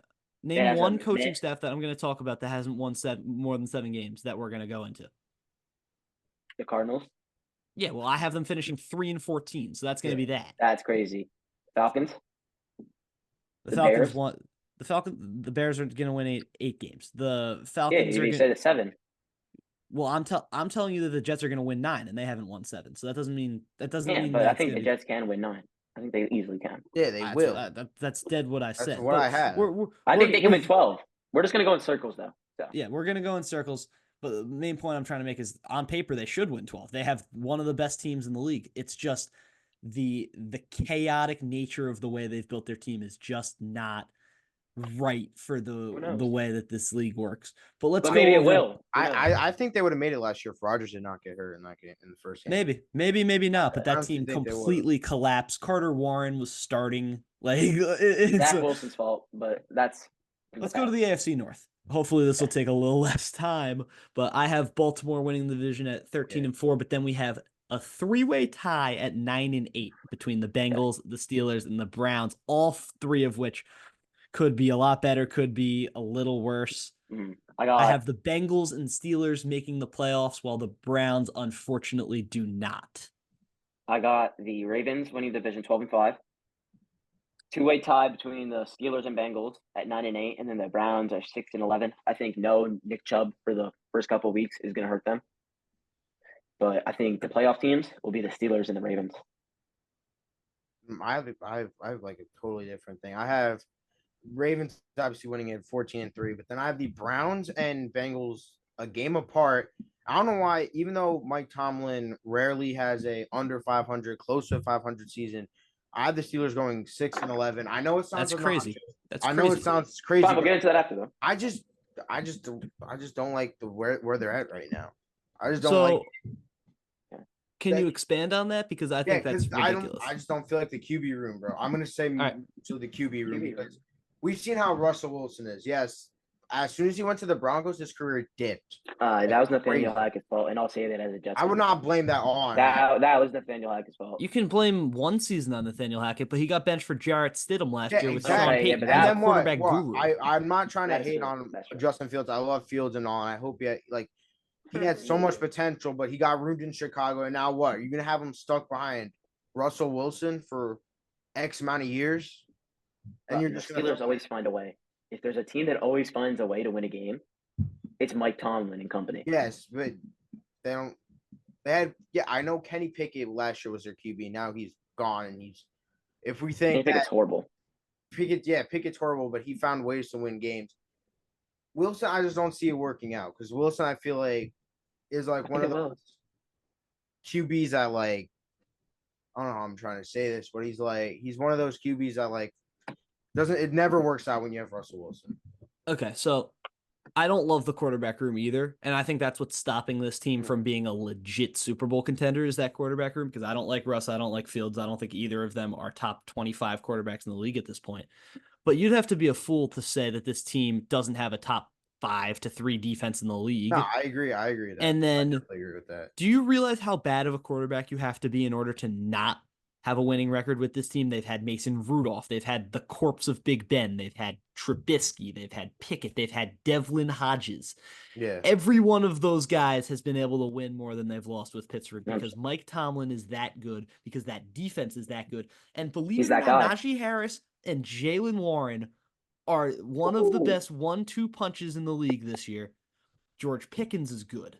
name one coaching staff that I'm going to talk about that hasn't won more than 7 games that we're going to go into. The Cardinals. Yeah, well, I have them finishing 3-14, so that's going to be that. That's crazy. Falcons. The Falcons won. The Bears are going to win 8 games. The Falcons are. You said it's 7. Well, I'm telling you that the Jets are going to win 9, and they haven't won 7. So that doesn't mean But I think the Jets can win 9. I think they easily can. Yeah, they will. That's dead what I said. That's what I have. I think they can win 12. We're just going to go in circles, though. So. Yeah, we're going to go in circles. But the main point I'm trying to make is, on paper, they should win 12. They have one of the best teams in the league. It's just the chaotic nature of the way they've built their team is just not right for the way that this league works. But maybe it will. I think they would have made it last year if Rodgers did not get hurt in that game in the first game. Maybe not. But that team completely collapsed. Carter Warren was starting. Zach Wilson's fault, but that's. Let's go to the AFC North. Hopefully this will take a little less time. But I have Baltimore winning the division at 13-4. But then we have a 3-way tie at 9-8 between the Bengals, the Steelers, and the Browns. All 3 of which could be a lot better, could be a little worse. I have the Bengals and Steelers making the playoffs, while the Browns unfortunately do not. I got the Ravens winning the division 12-5. 2-way tie between the Steelers and Bengals at 9-8, and then the Browns are 6-11. I think no Nick Chubb for the first couple of weeks is going to hurt them. But I think the playoff teams will be the Steelers and the Ravens. I have like a totally different thing. I have Ravens obviously winning at 14-3, but then I have the Browns and Bengals a game apart. I don't know why, even though Mike Tomlin rarely has a under 500, close to 500 season, I have the Steelers going 6-11. I know it sounds crazy. I know it sounds crazy. Fine, we'll get into that after though. I just don't like where they're at right now. I just don't like it. Can you expand on that? Because I think that's ridiculous. I just don't feel like the QB room, bro. I'm gonna say to the QB room because we've seen how Russell Wilson is. Yes, as soon as he went to the Broncos, his career dipped. That was Nathaniel Hackett's fault, and I'll say that as a Jets. I would not blame that on. That was Nathaniel Hackett's fault. You can blame one season on Nathaniel Hackett, but he got benched for Jarrett Stidham last year with Sean Payton. And then quarterback guru. I'm not trying to hate on Justin Fields. I love Fields and all. And I hope he had so much potential, but he got ruined in Chicago. And now what? Are you gonna have him stuck behind Russell Wilson for X amount of years? And you're just Steelers always find a way. If there's a team that always finds a way to win a game, it's Mike Tomlin and company. Yes, but they don't. I know Kenny Pickett last year was their QB. Now he's gone, and he's. If we think Pickett's horrible. Pickett's horrible, but he found ways to win games. Wilson, I just don't see it working out because Wilson, I feel like, is like one of those QBs that I don't know how I'm trying to say this, but he's one of those QBs that it never works out when you have Russell Wilson. Okay, so I don't love the quarterback room either, and I think that's what's stopping this team from being a legit Super Bowl contender is that quarterback room, because I don't like Russ, I don't like Fields, I don't think either of them are top 25 quarterbacks in the league at this point. but you'd have to be a fool to say that this team doesn't have a top 5 to 3 defense in the league. No, I agree. I agree with that. And I then, definitely agree with that. do you realize how bad of a quarterback you have to be in order to not have a winning record with this team? They've had Mason Rudolph. They've had the corpse of Big Ben. They've had Trubisky. They've had Pickett. They've had Devlin Hodges. Yeah. Every one of those guys has been able to win more than they've lost with Pittsburgh because Mike Tomlin is that good, because that defense is that good. And believe He's it or that not, guy. Najee Harris and Jalen Warren are one of the best 1-2 punches in the league this year. George Pickens is good.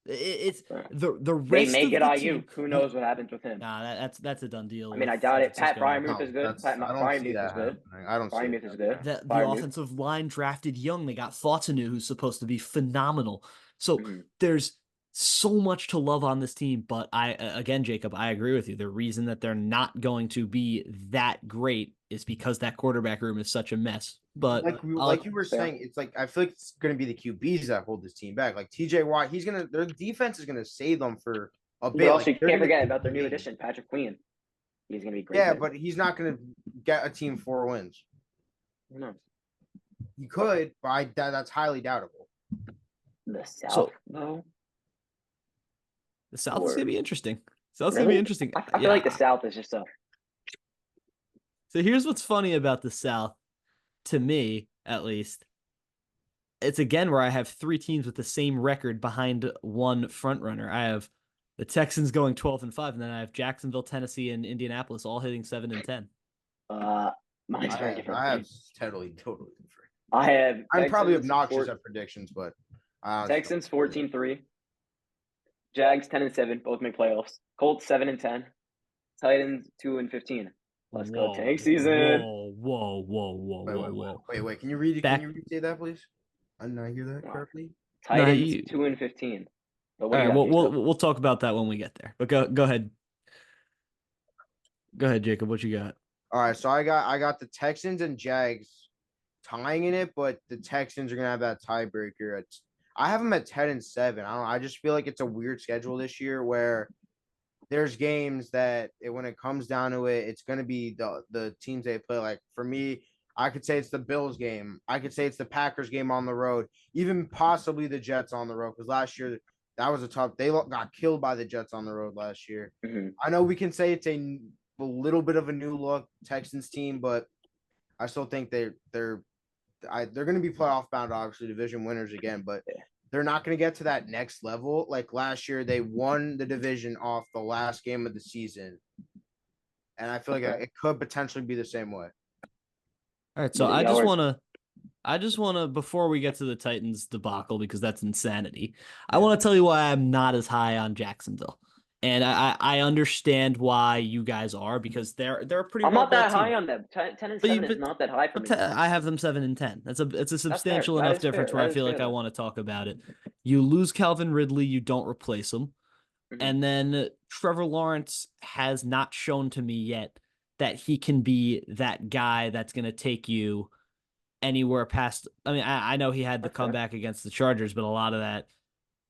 It's the They rest make of it the Ayuk. team. Who knows what happens with him? Nah, that's a done deal. I mean, I with doubt San it. Pat Francisco. Fryermuth is good. I don't Fryermuth see is that good. happening. I don't see Fryermuth it is good. happening. The Fryermuth. offensive line drafted young. They got Fautzenu, who's supposed to be phenomenal. So Mhm. there's so much to love on this team. But again, Jacob, I agree with you. The reason that they're not going to be that great is because that quarterback room is such a mess. But like you were saying, it's like I feel like it's going to be the QBs that hold this team back. Like TJ Watt, their defense is going to save them for a bit. But also, Like, you they're can't gonna forget keep about their new winning. addition, Patrick Queen. He's going to be great. Yeah, there. but he's not going to get a team 4 wins. Who knows? He could, but that's highly doubtable. The South, though. The South is going to be interesting. South's Really? going to be interesting. I feel like the South is just a. So here's what's funny about the South, to me at least. It's again where I have 3 teams with the same record behind one front runner. I have the Texans going 12-5, and then I have Jacksonville, Tennessee, and Indianapolis all hitting 7-10. Mine's very different. I have totally different. I have. I'm probably Texans obnoxious at predictions, but Texans 14-3, Jags 10-7, both make playoffs. Colts 7-10, Titans 2-15. Let's go tank season. Whoa. Wait. Can you read it? Can you say that, please? I did not hear that correctly. Titans 2-15. All right, we'll talk about that when we get there. But go ahead. Go ahead, Jacob. What you got? All right, so I got the Texans and Jags tying in it, but the Texans are gonna have that tiebreaker. I have them at 10-7. I just feel like it's a weird schedule this year where there's games that when it comes down to it, it's gonna be the teams they play. Like for me, I could say it's the Bills game. I could say it's the Packers game on the road, even possibly the Jets on the road. Because last year that was a tough. They got killed by the Jets on the road last year. Mm-hmm. I know we can say it's a little bit of a new look Texans team, but I still think they're going to be playoff bound, obviously division winners again, but they're not going to get to that next level. Like last year, they won the division off the last game of the season, and I feel like it could potentially be the same way. All right, so I just want to before we get to the Titans debacle, because that's insanity, I want to tell you why I'm not as high on Jacksonville. And I understand why you guys are, because they're a pretty. I'm not that team. high on them. 10-7 is not that high for me. I have them 7-10. It's a substantial enough difference where I feel like I want to talk about it. You lose Calvin Ridley, you don't replace him, and then Trevor Lawrence has not shown to me yet that he can be that guy that's going to take you anywhere past. I mean, I know he had the comeback against the Chargers, but a lot of that.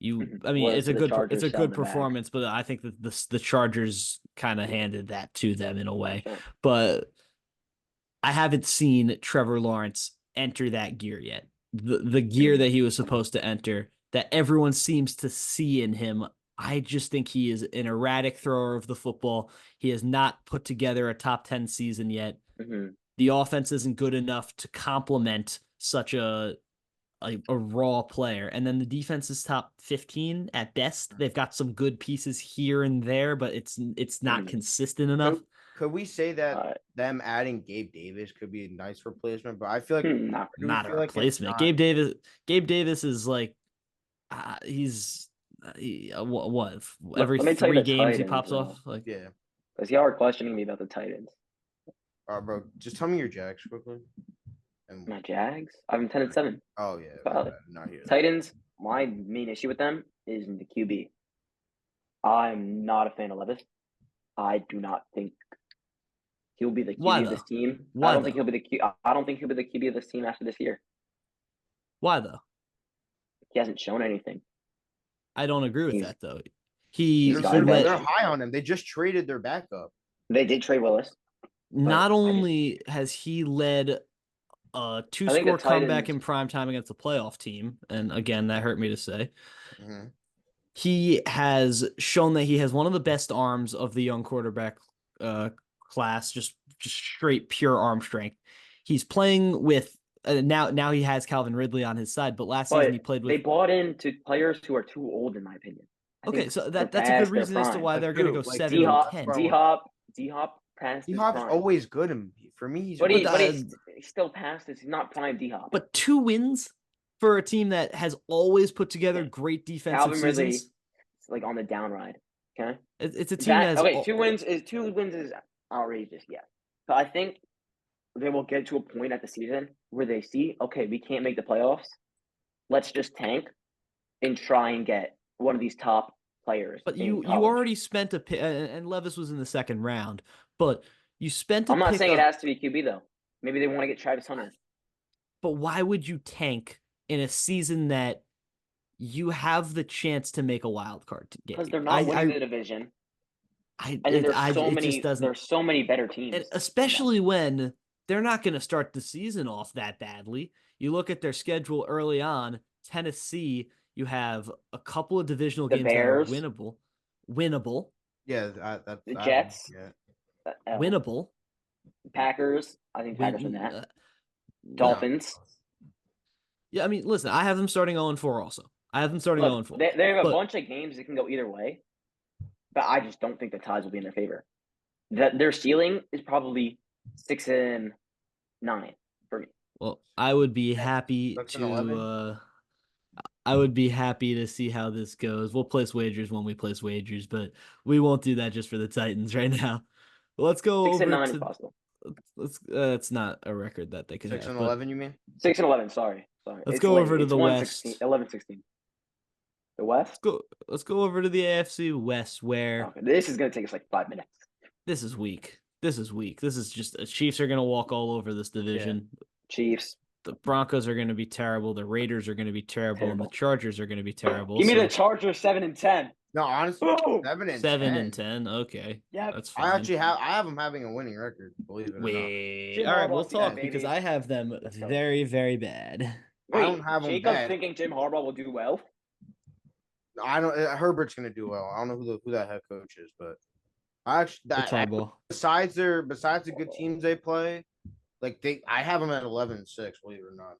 It's a good performance, but I think that the Chargers kind of handed that to them in a way. Sure. But I haven't seen Trevor Lawrence enter that gear yet. The gear that he was supposed to enter, that everyone seems to see in him. I just think he is an erratic thrower of the football. He has not put together a top 10 season yet. Mm-hmm. The offense isn't good enough to complement such a raw player. And then the defense is top 15 at best. They've got some good pieces here and there, but it's not consistent enough. Could we say that them adding Gabe Davis could be a nice replacement? But I feel like not a replacement. Like Gabe Davis is like he's every 3 games Titans, he pops off. Like because y'all are questioning me about the Titans. Bro, just tell me your Jags quickly. My Jags? I'm 10-7. Oh yeah. Not here. Titans, my main issue with them is the QB. I'm not a fan of Levis. I do not think he'll be the QB of this team. I don't think he'll be the QB of this team after this year. Why though? He hasn't shown anything. I don't agree with that though. They're high on him. They just traded their backup. They did trade Willis. Not only has he led a I think the two-score comeback Titans. in prime time against a playoff team, and again, that hurt me to say. Mhm. He has shown that he has one of the best arms of the young quarterback class, just straight pure arm strength. He's playing with now he has Calvin Ridley on his side, but last season he But played they with. bought into players who are too old, in my opinion. I Okay, think so they're that's a good past their reason as to prime. why Like they're going to who? go Like 7 D and Hop, 10. D Hop past his D-Hop's prime. always good. For me, he's But good. he's still past this. He's not prime D Hop. But 2 wins for a team that has always put together great defensive Calvin Ridley seasons. is like on the down ride. Okay. It's a team that has okay. 2 wins is outrageous. Yeah. But I think they will get to a point at the season where they see, okay, we can't make the playoffs. Let's just tank and try and get one of these top players. But in you college. already spent a pick, and Levis was in the second round. But you spent a I'm not pick saying it up. has to be QB though. Maybe they want to get Travis Hunter. But why would you tank in a season that you have the chance to make a wild card game? Because they're not winning the division. And then it just doesn't. There's so many better teams. And especially when they're not going to start the season off that badly. You look at their schedule early on, Tennessee, you have a couple of divisional games Bears. that are winnable. Yeah, the Jets. Winnable. Packers. I think Packers win that. No. Dolphins. Yeah, I mean, listen, I have them starting 0-4 also. I have them starting 0-4. They have a bunch of games that can go either way, but I just don't think the ties will be in their favor. Their ceiling is probably 6-9 for me. Well, I would be happy 6-11? to I would be happy to see how this goes. We'll place wagers when we place wagers, but we won't do that just for the Titans right now. Let's go 6-9 is possible. It's not a record that they can 6-11, you mean? 6-11, sorry. Let's go over to the West. 11-16. The West? Let's go over to the AFC West, where this is gonna take us like 5 minutes. This is weak. This is just the Chiefs are gonna walk all over this division. Yeah. Chiefs. The Broncos are gonna be terrible. The Raiders are gonna be terrible. And the Chargers are gonna be terrible. Give me the Chargers 7-10. No, honestly, 7-10. Okay, yeah, that's fine. I have them having a winning record. Believe it or not. All right, we'll talk because I have them very, very bad. Wait, I don't have them Jacob's bad. thinking Jim Harbaugh will do well. I don't. Herbert's gonna do well. I don't know who that head coach is, but besides the good teams they play, I have them at 11-6. Believe it or not.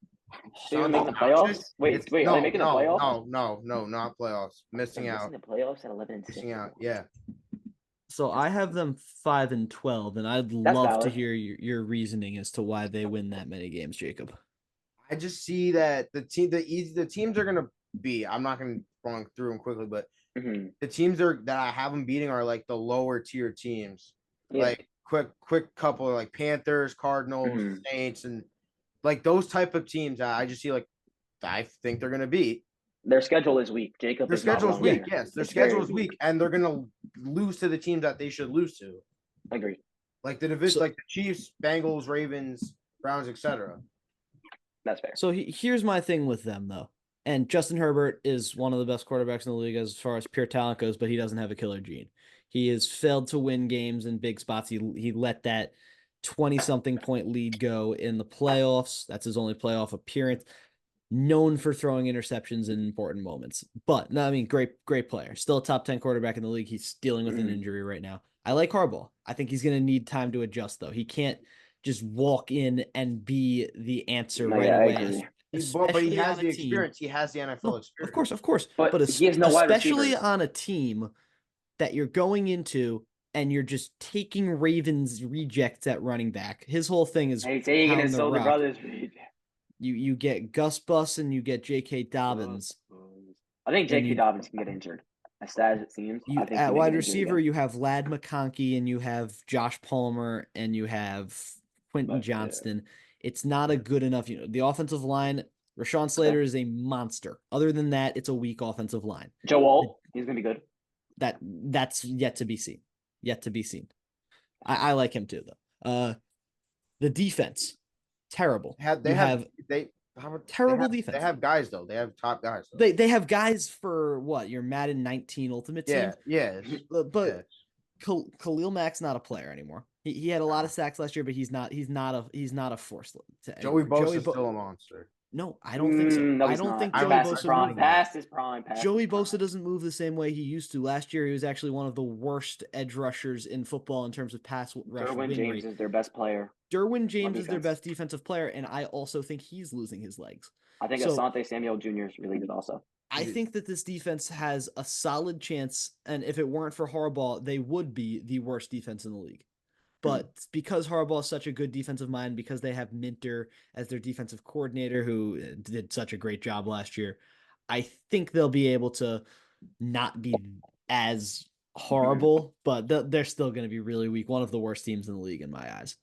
So you're making the playoffs? Wait, are they making the playoffs? No, not playoffs. Missing out. The playoffs at 11-6. Missing out. Yeah. So I have them 5-12, and I'd love to hear your reasoning as to why they win that many games, Jacob. I just see that the teams are gonna be. I'm not gonna run through them quickly, but the teams that I have them beating are like the lower tier teams, like quick couple like Panthers, Cardinals, Saints, and like those type of teams. I just see I think they're gonna beat. Their schedule is weak. Their schedule is weak. Yes, their schedule is weak, and they're gonna lose to the teams that they should lose to. I agree. Like the division, like the Chiefs, Bengals, Ravens, Browns, etc. That's fair. So here's my thing with them, though. And Justin Herbert is one of the best quarterbacks in the league as far as pure talent goes, but he doesn't have a killer gene. He has failed to win games in big spots. He let that 20-something point lead go in the playoffs. That's his only playoff appearance. Known for throwing interceptions in important moments. But, no, I mean, great player. Still a top 10 quarterback in the league. He's dealing with an injury right now. I like Harbaugh. I think he's going to need time to adjust, though. He can't just walk in and be the answer right away. But he has the experience. He has the NFL experience. Of course. But he has no wide especially receivers. on a team that you're going into and you're just taking Ravens rejects at running back. His whole thing is taking his older brother's reject. You get Gus Bus and you get J.K. Dobbins. I think J.K. Dobbins can get injured. As sad as it seems. At wide receiver, you have Lad McConkey and you have Josh Palmer and you have Quentin Johnston. It's not a good enough, the offensive line, Rashawn Slater is a monster. Other than that, it's a weak offensive line. Joe Alt, he's going to be good. That's yet to be seen. I like him too, though. The defense, terrible. They have terrible defense. They have guys, though. They have top guys. They have guys for what? Your Madden 19 Ultimate Team? Yeah. But Khalil Mack's not a player anymore. He had a lot of sacks last year, but he's not a force to Joey anymore. Bosa's still a monster. No, I don't think so. No, I he's don't not. think He's Joey past his Bosa prime. moves. Past his prime. Joey Bosa doesn't move the same way he used to. Last year, he was actually one of the worst edge rushers in football in terms of pass rush Derwin win James rate. is their best player. Derwin James is their best defensive player, and I also think he's losing his legs. I think Asante Samuel Jr. is really good also. I think that this defense has a solid chance, and if it weren't for Harbaugh, they would be the worst defense in the league. But because Harbaugh is such a good defensive mind, because they have Minter as their defensive coordinator, who did such a great job last year, I think they'll be able to not be as horrible, but they're still going to be really weak. One of the worst teams in the league in my eyes.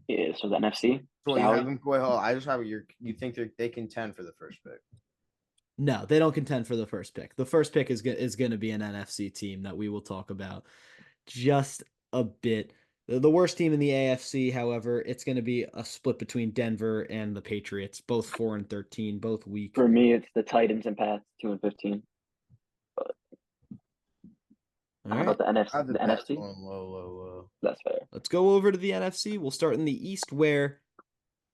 Yeah, so the NFC. So you have them. Well, I just have you think they contend for the first pick? No, they don't contend for the first pick. The first pick is going to be an NFC team that we will talk about just a bit. The worst team in the AFC, however, it's going to be a split between Denver and the Patriots, both 4-13, both weak. For me, it's the Titans and Pats, 2-15. But how about the NFC? The NFC? Low. That's fair. Let's go over to the NFC. We'll start in the East, where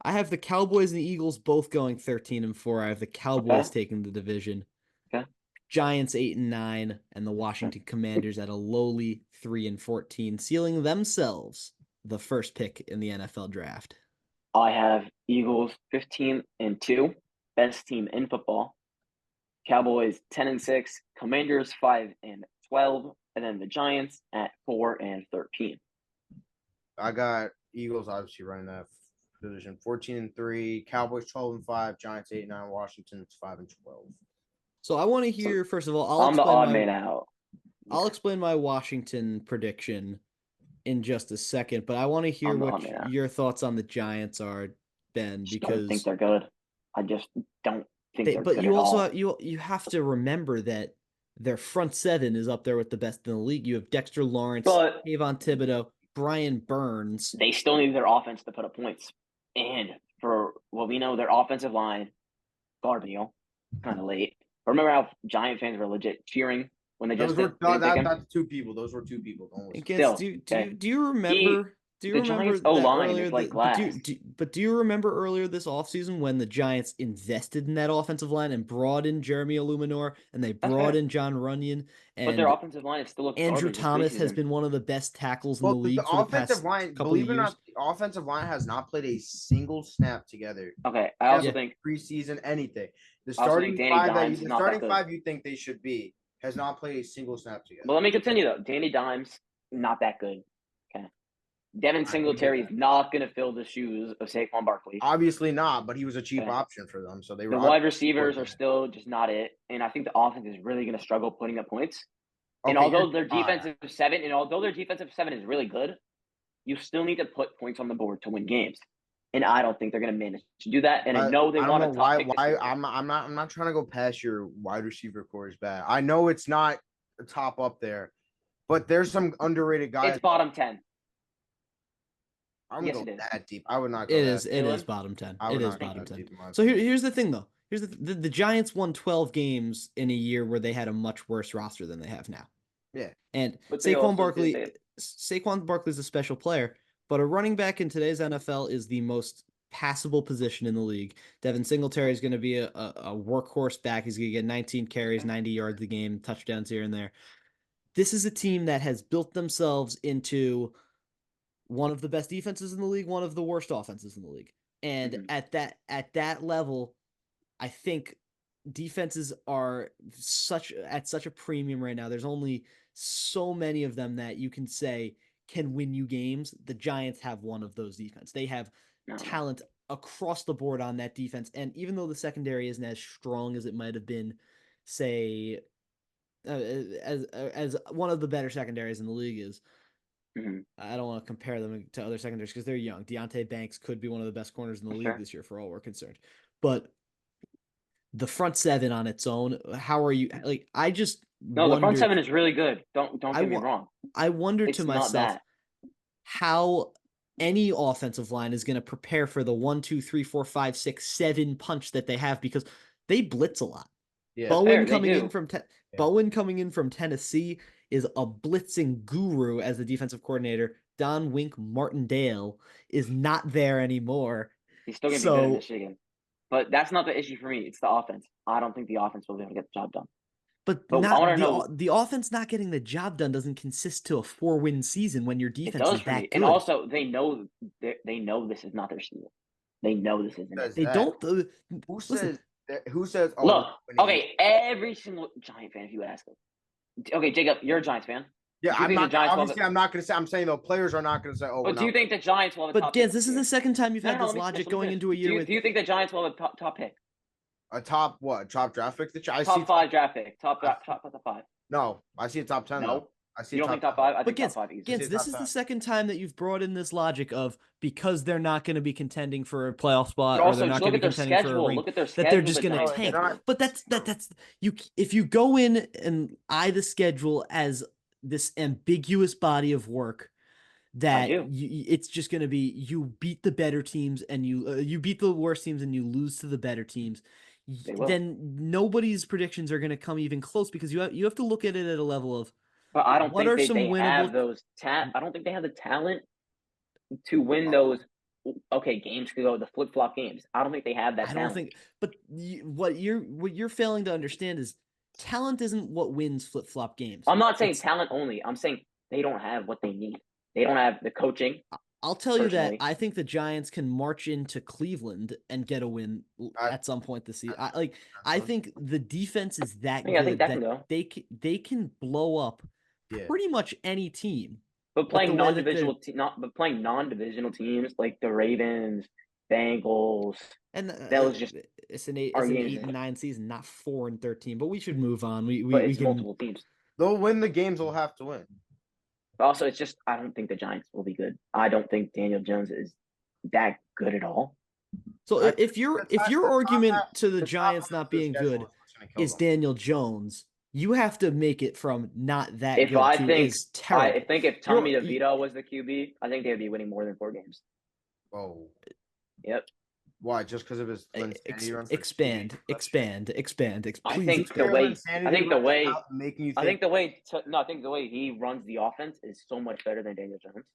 I have the Cowboys and the Eagles both going 13-4. I have the Cowboys taking the division. Okay. Giants 8-9, and the Washington Commanders at a lowly 3-14, sealing themselves the first pick in the NFL draft. I have Eagles 15-2, best team in football. Cowboys 10-6, Commanders 5-12, and then the Giants at 4-13. I got Eagles obviously running that division 14-3, Cowboys 12-5, Giants 8-9, Washington's 5-12. So I want to hear, first of all, I'm the odd man out. I'll explain my Washington prediction in just a second, but I want to hear what your thoughts on the Giants are, Ben, because I think they're good. I just don't think they're good. But you also you have to remember that their front seven is up there with the best in the league. You have Dexter Lawrence, Kayvon Thibodeau, Brian Burns. They still need their offense to put up points. And for what we know, their offensive line, Gardeal, kind of late. Remember how Giant fans were legit cheering when they just that's two people. Those were two people. Do you remember? Do you remember Giants O-line is like glass. But do you remember earlier this offseason when the Giants invested in that offensive line and brought in Jeremy Illuminor and they brought in John Runyon? But their offensive line is still Andrew Thomas has been one of the best tackles in the league for the past couple of years. Not, the offensive line has not played a single snap together. Okay, I also think preseason anything. The starting five you think they should be has not played a single snap together. Well, let me continue though. Danny Dimes, not that good. Okay. Devin Singletary is not going to fill the shoes of Saquon Barkley. Obviously not, but he was a cheap option for them. So the wide receivers are still just not it. And I think the offense is really going to struggle putting up points. Okay, and although their defensive seven is really good, you still need to put points on the board to win games. And I don't think they're going to manage to do that. And I know they want to top pick. I'm not trying to go past your wide receiver core is bad. I know it's not the top up there, but there's some underrated guys. It's bottom 10. I'm gonna go that deep. I would not go. It is bottom 10. It is bottom 10. So here's the thing though. Here's the Giants won 12 games in a year where they had a much worse roster than they have now. Yeah. And Saquon Barkley's a special player, but a running back in today's NFL is the most passable position in the league. Devin Singletary is going to be a workhorse back. He's going to get 19 carries, 90 yards a game, touchdowns here and there. This is a team that has built themselves into one of the best defenses in the league, one of the worst offenses in the league. And at that level, I think defenses are at such a premium right now. There's only so many of them that you can say can win you games. The Giants have one of those defense. They have talent across the board on that defense. And even though the secondary isn't as strong as it might have been, say, as one of the better secondaries in the league is, I don't want to compare them to other secondaries because they're young. Deonte Banks could be one of the best corners in the league this year for all we're concerned. But the front seven on its own, how are you like? I just the front seven is really good. Don't get me wrong. I wonder to myself how any offensive line is going to prepare for the 1, 2, 3, 4, 5, 6, 7 punch that they have because they blitz a lot. Yeah, Bowen coming in from Tennessee is a blitzing guru as the defensive coordinator. Don Wink Martindale is not there anymore. He's still going to be good in Michigan. But that's not the issue for me. It's the offense. I don't think the offense will be able to get the job done. But I not want to know. the offense not getting the job done doesn't consist to a 4-win season when your It defense does is for that me. good. And also, they know this is not their season. They know this isn't it. They don't. Who listen, says? Who says? Oh, Look, okay, every single Giant fan, if you ask them. Okay, Jacob, you're a Giants fan. Yeah, I'm not. Obviously, I'm not going to say. I'm saying the players are not going to say. Oh, but do you think the Giants will have a top But Gans, pick this is the second time you've had this logic going into a year with. Do you think the Giants will have a top pick? A top what? Top draft pick? Top 5 draft pick. Top 5. No, I see a top 10. No, though. I see. You don't think top 5? I think Gans, top 5 easy. Gans, this is the second time that you've brought in this logic of because they're not going to be contending for a playoff spot or they're not going to be contending for a ring, that they're just going to tank. But that's you. If you go in and eye the schedule as this ambiguous body of work, that it's just going to be you beat the better teams and you beat the worst teams and you lose to the better teams. Then nobody's predictions are going to come even close because you have to look at it at a level of. But I don't think they have those I don't think they have the talent to win those. Okay, games could go the flip-flop games. I don't think they have that talent. I don't think. But what you're failing to understand is talent isn't what wins flip-flop games. I'm not saying talent only. I'm saying they don't have what they need. They don't have the coaching. I'll tell you that I think the Giants can march into Cleveland and get a win at some point this season. I think the defense is that good that they can blow up pretty much any team. But playing non-divisional teams like the Ravens, Bengals, and that was just it's an 8-9 season, not 4-13. But we should move on. It's multiple teams. They'll win the games. They'll have to win. Also, it's just I don't think the Giants will be good. I don't think Daniel Jones is that good at all. So if your argument to the Giants not being good is Daniel Jones, you have to make it from not that good to is terrible. I think if Tommy DeVito was the QB, I think they would be winning more than 4 games. Oh. Yep. Why? Just because of his expand. Please. I think the way he runs the offense is so much better than Daniel Jones.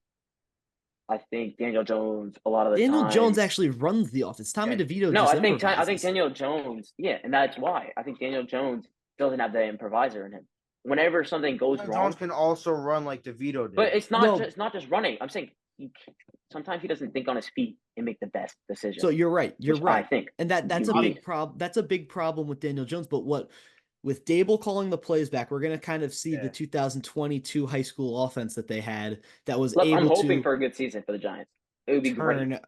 I think Daniel Jones a lot of the time. Daniel Jones actually runs the offense. Tommy DeVito. No, I think Daniel Jones. Yeah, and that's why I think Daniel Jones doesn't have the improviser in him. Whenever something goes wrong, Jones can also run like DeVito did. But it's not just running. I'm saying sometimes he doesn't think on his feet and make the best decision. So you're right. You're right. I think, and that's a big problem. That's a big problem with Daniel Jones. But with Dable calling the plays back, we're going to kind of see the 2022 high school offense that they had that was able to. I'm hoping for a good season for the Giants. It would be great.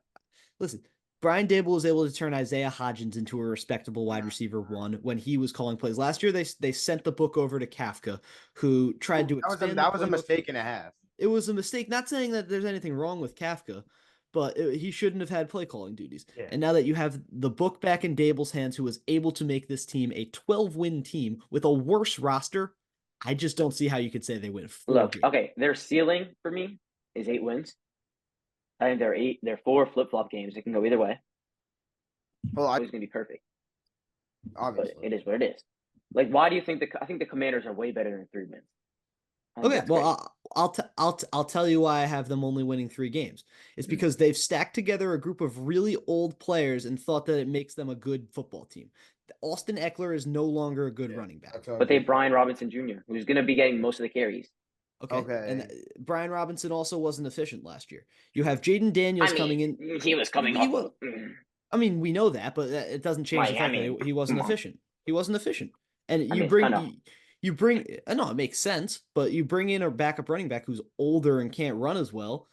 Listen, Brian Dable was able to turn Isaiah Hodgins into a respectable wide receiver 1 when he was calling plays. Last year, they sent the book over to Kafka, who tried to expand. That was a mistake and a half. It was a mistake. Not saying that there's anything wrong with Kafka, but he shouldn't have had play calling duties. Yeah. And now that you have the book back in Dable's hands, who was able to make this team a 12-win team with a worse roster, I just don't see how you could say they win. Okay, their ceiling for me is 8 wins. I think they're 4 flip-flop games. It can go either way. Well, it's going to be perfect. Obviously. But it is what it is. Like, why do you think I think the Commanders are way better than 3 wins? Okay, well, I'll tell you why I have them only winning 3 games. It's because they've stacked together a group of really old players and thought that it makes them a good football team. Austin Eckler is no longer a good running back. But they have Brian Robinson Jr., who's going to be getting most of the carries. Okay. And Brian Robinson also wasn't efficient last year. You have Jaden Daniels coming in. He was coming up. I mean, we know that, but it doesn't change the fact that he wasn't efficient. He wasn't efficient. And you bring no, it makes sense, but you bring in a backup running back who's older and can't run as well.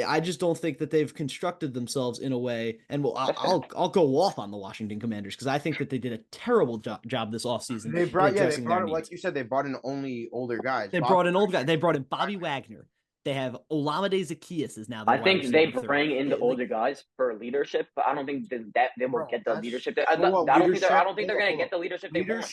I just don't think that they've constructed themselves in a way. And I'll go off on the Washington Commanders because I think that they did a terrible job this offseason. They brought like you said, they brought in only older guys. They brought in old guys. They brought in Bobby Wagner. They have Olamide Zaccheaus is now. I think they bring in the older guys for leadership, but I don't think that they will get the leadership. I don't think they're going to get the leadership they want.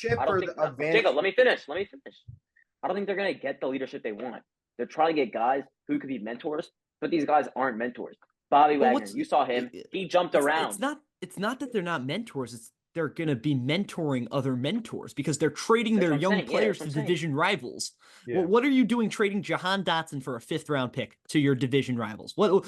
Jacob, let me finish. I don't think they're going to get the leadership they want. They're trying to get guys who could be mentors, but these guys aren't mentors. Bobby Wagner, you saw him. He jumped around. It's not that they're not mentors. they're going to be mentoring other mentors because they're trading That's their what I'm young saying. Yeah, players that's to what I'm saying. division rivals. Yeah. Well, what are you doing trading Jahan Dotson for a 5th-round pick to your division rivals? What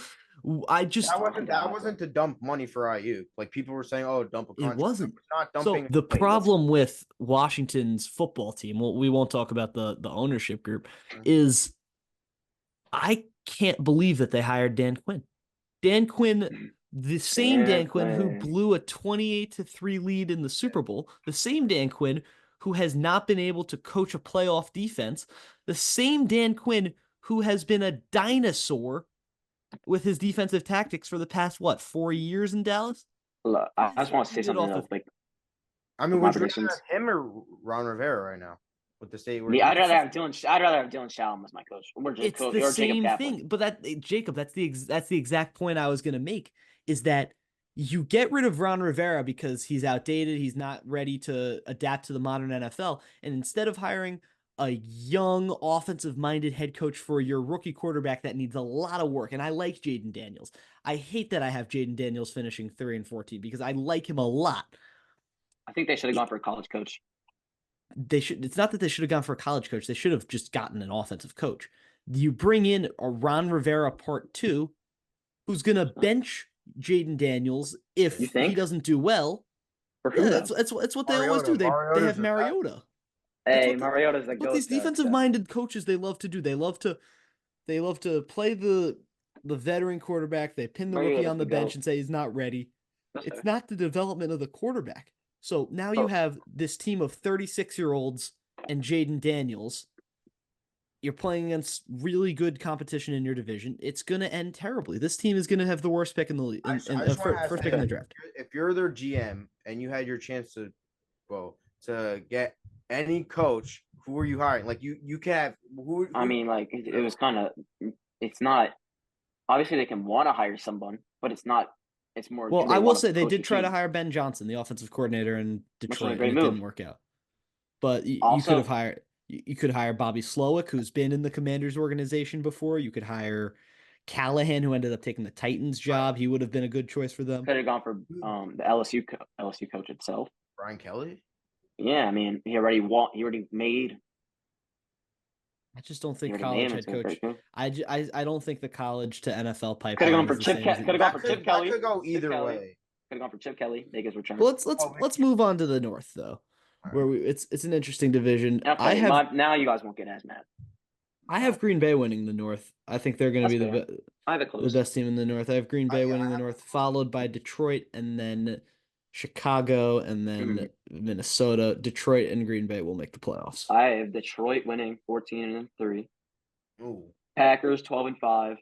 I just That wasn't to dump money for IU. Like people were saying, oh, dump a it contract. wasn't. It's not So dumping. the money. problem with Washington's football team, well, we won't talk about the ownership group, Mhm. is I can't believe that they hired Dan Quinn. Dan Quinn, the same Dan Quinn who blew a 28-3 lead in the Super Bowl, the same Dan Quinn who has not been able to coach a playoff defense, the same Dan Quinn who has been a dinosaur with his defensive tactics for the past, 4 years in Dallas? Look, I just want to say something off though. Like, I mean, my would you rather predictions. have him or Ron Rivera right now with the state? Me, I'd rather have Dylan Shalom as my coach, or It's the Jacob same Kaplan. thing, but Jacob, that's the exact point I was going to make, is that you get rid of Ron Rivera because he's outdated, he's not ready to adapt to the modern NFL, and instead of hiring a young offensive-minded head coach for your rookie quarterback that needs a lot of work, and I like Jaden Daniels. I hate that I have Jaden Daniels finishing 3-14 because I like him a lot. I think they should have gone for a college coach. It's not that they should have gone for a college coach. They should have just gotten an offensive coach. You bring in a Ron Rivera part 2, who's going to bench Jaden Daniels if he doesn't do well. For who? Yeah, that's what they always do. They have Mariota. Hey, Mariota's the what these defensive-minded coaches they love to do. They love to play the veteran quarterback. They pin the rookie on the bench and say he's not ready. It's not the development of the quarterback. So now you have this team of 36-year-olds and Jaden Daniels. You're playing against really good competition in your division. It's going to end terribly. This team is going to have the worst pick in the league, first pick in the draft. If you're their GM and you had your chance to get any coach, who are you hiring? Like you can have who I mean, like it was kind of. It's not. Obviously, they can want to hire someone, but it's not. It's more. Well, I will say they did try to hire Ben Johnson, the offensive coordinator in Detroit, and it didn't work out. But you could have hired. You could hire Bobby Slowick, who's been in the Commanders organization before. You could hire Callahan, who ended up taking the Titans job. He would have been a good choice for them. Could have gone for the LSU coach itself, Brian Kelly. Yeah, I mean, he already made. I just don't think college head coach. I don't think the college to NFL pipeline. Could have gone for Chip. Could have gone for Chip Kelly. Could go either way. Could have gone for Chip Kelly. Make his return. Well, let's move on to the North though, where it's an interesting division. Okay, now you guys won't get as mad. I have Green Bay winning the North. I think they're going to be the best team in the North. I have Green Bay winning the North, followed by Detroit, and then Chicago, and then Minnesota. Detroit and Green Bay will make the playoffs. I have Detroit winning 14-3. Ooh. Packers 12-5.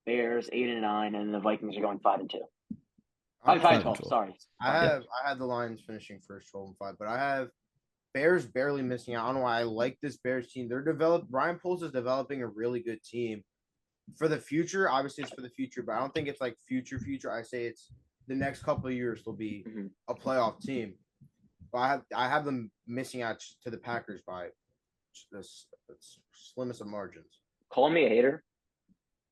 Bears 8-9, and the Vikings are going 5-2. 5-12. Sorry. I had the Lions finishing first 12-5, but I have Bears barely missing out. I don't know why I like this Bears team. Brian Poles is developing a really good team for the future. Obviously, it's for the future, but I don't think it's like future. I say it's the next couple of years they'll be a playoff team. But I have them missing out to the Packers by the slimmest of margins. Call me a hater.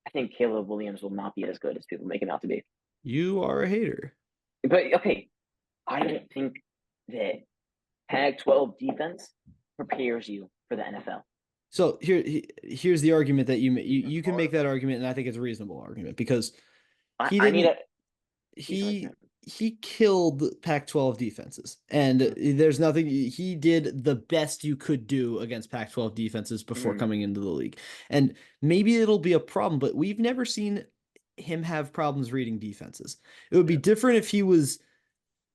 I think Caleb Williams will not be as good as people make him out to be. You are a hater. But okay, I don't think that Pac-12 defense prepares you for the NFL. So here's the argument that you can make that argument, and I think it's a reasonable argument because he killed Pac-12 defenses, and there's nothing. He did the best you could do against Pac-12 defenses before coming into the league, and maybe it'll be a problem, but we've never seen him have problems reading defenses. It would be different if he was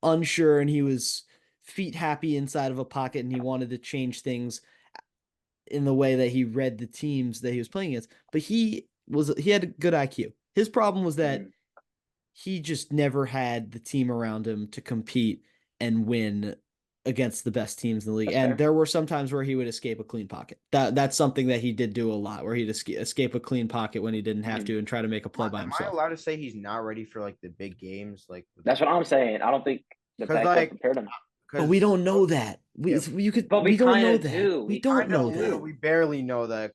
unsure and he was feet happy inside of a pocket and he wanted to change things in the way that he read the teams that he was playing against. But he had a good IQ. His problem was that he just never had the team around him to compete and win against the best teams in the league. That's and fair. There were some times where he would escape a clean pocket. That's something that he did do a lot, where he'd escape a clean pocket when he didn't have to and try to make a play by himself. Am I allowed to say he's not ready for like the big games? Like that's what I'm saying. I don't think the Pac-12 prepared him. But we don't know that. We don't know that. We don't know that. We barely know that.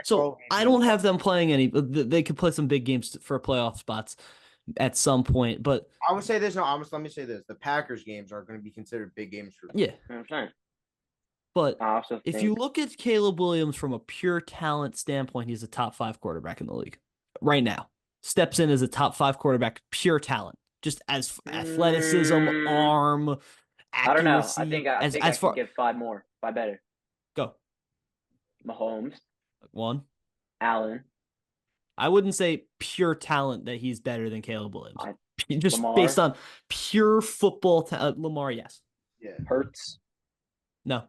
So I don't have them playing any. They could play some big games for playoff spots. at some point. But I would say this. No, let me say this: the Packers games are going to be considered big games for me. yeah, I'm saying. but I also if think you look at Caleb Williams from a pure talent standpoint, he's a top 5 quarterback in the league right now. Steps in as a top 5 quarterback, pure talent, just as athleticism, arm, I don't know. accuracy. I think I As can far give 5 more. 5 better. go Mahomes, 1. Allen, I wouldn't say pure talent that he's better than Caleb Williams. Just based Lamar, on pure football, Lamar, yes. Yeah. Hurts, No,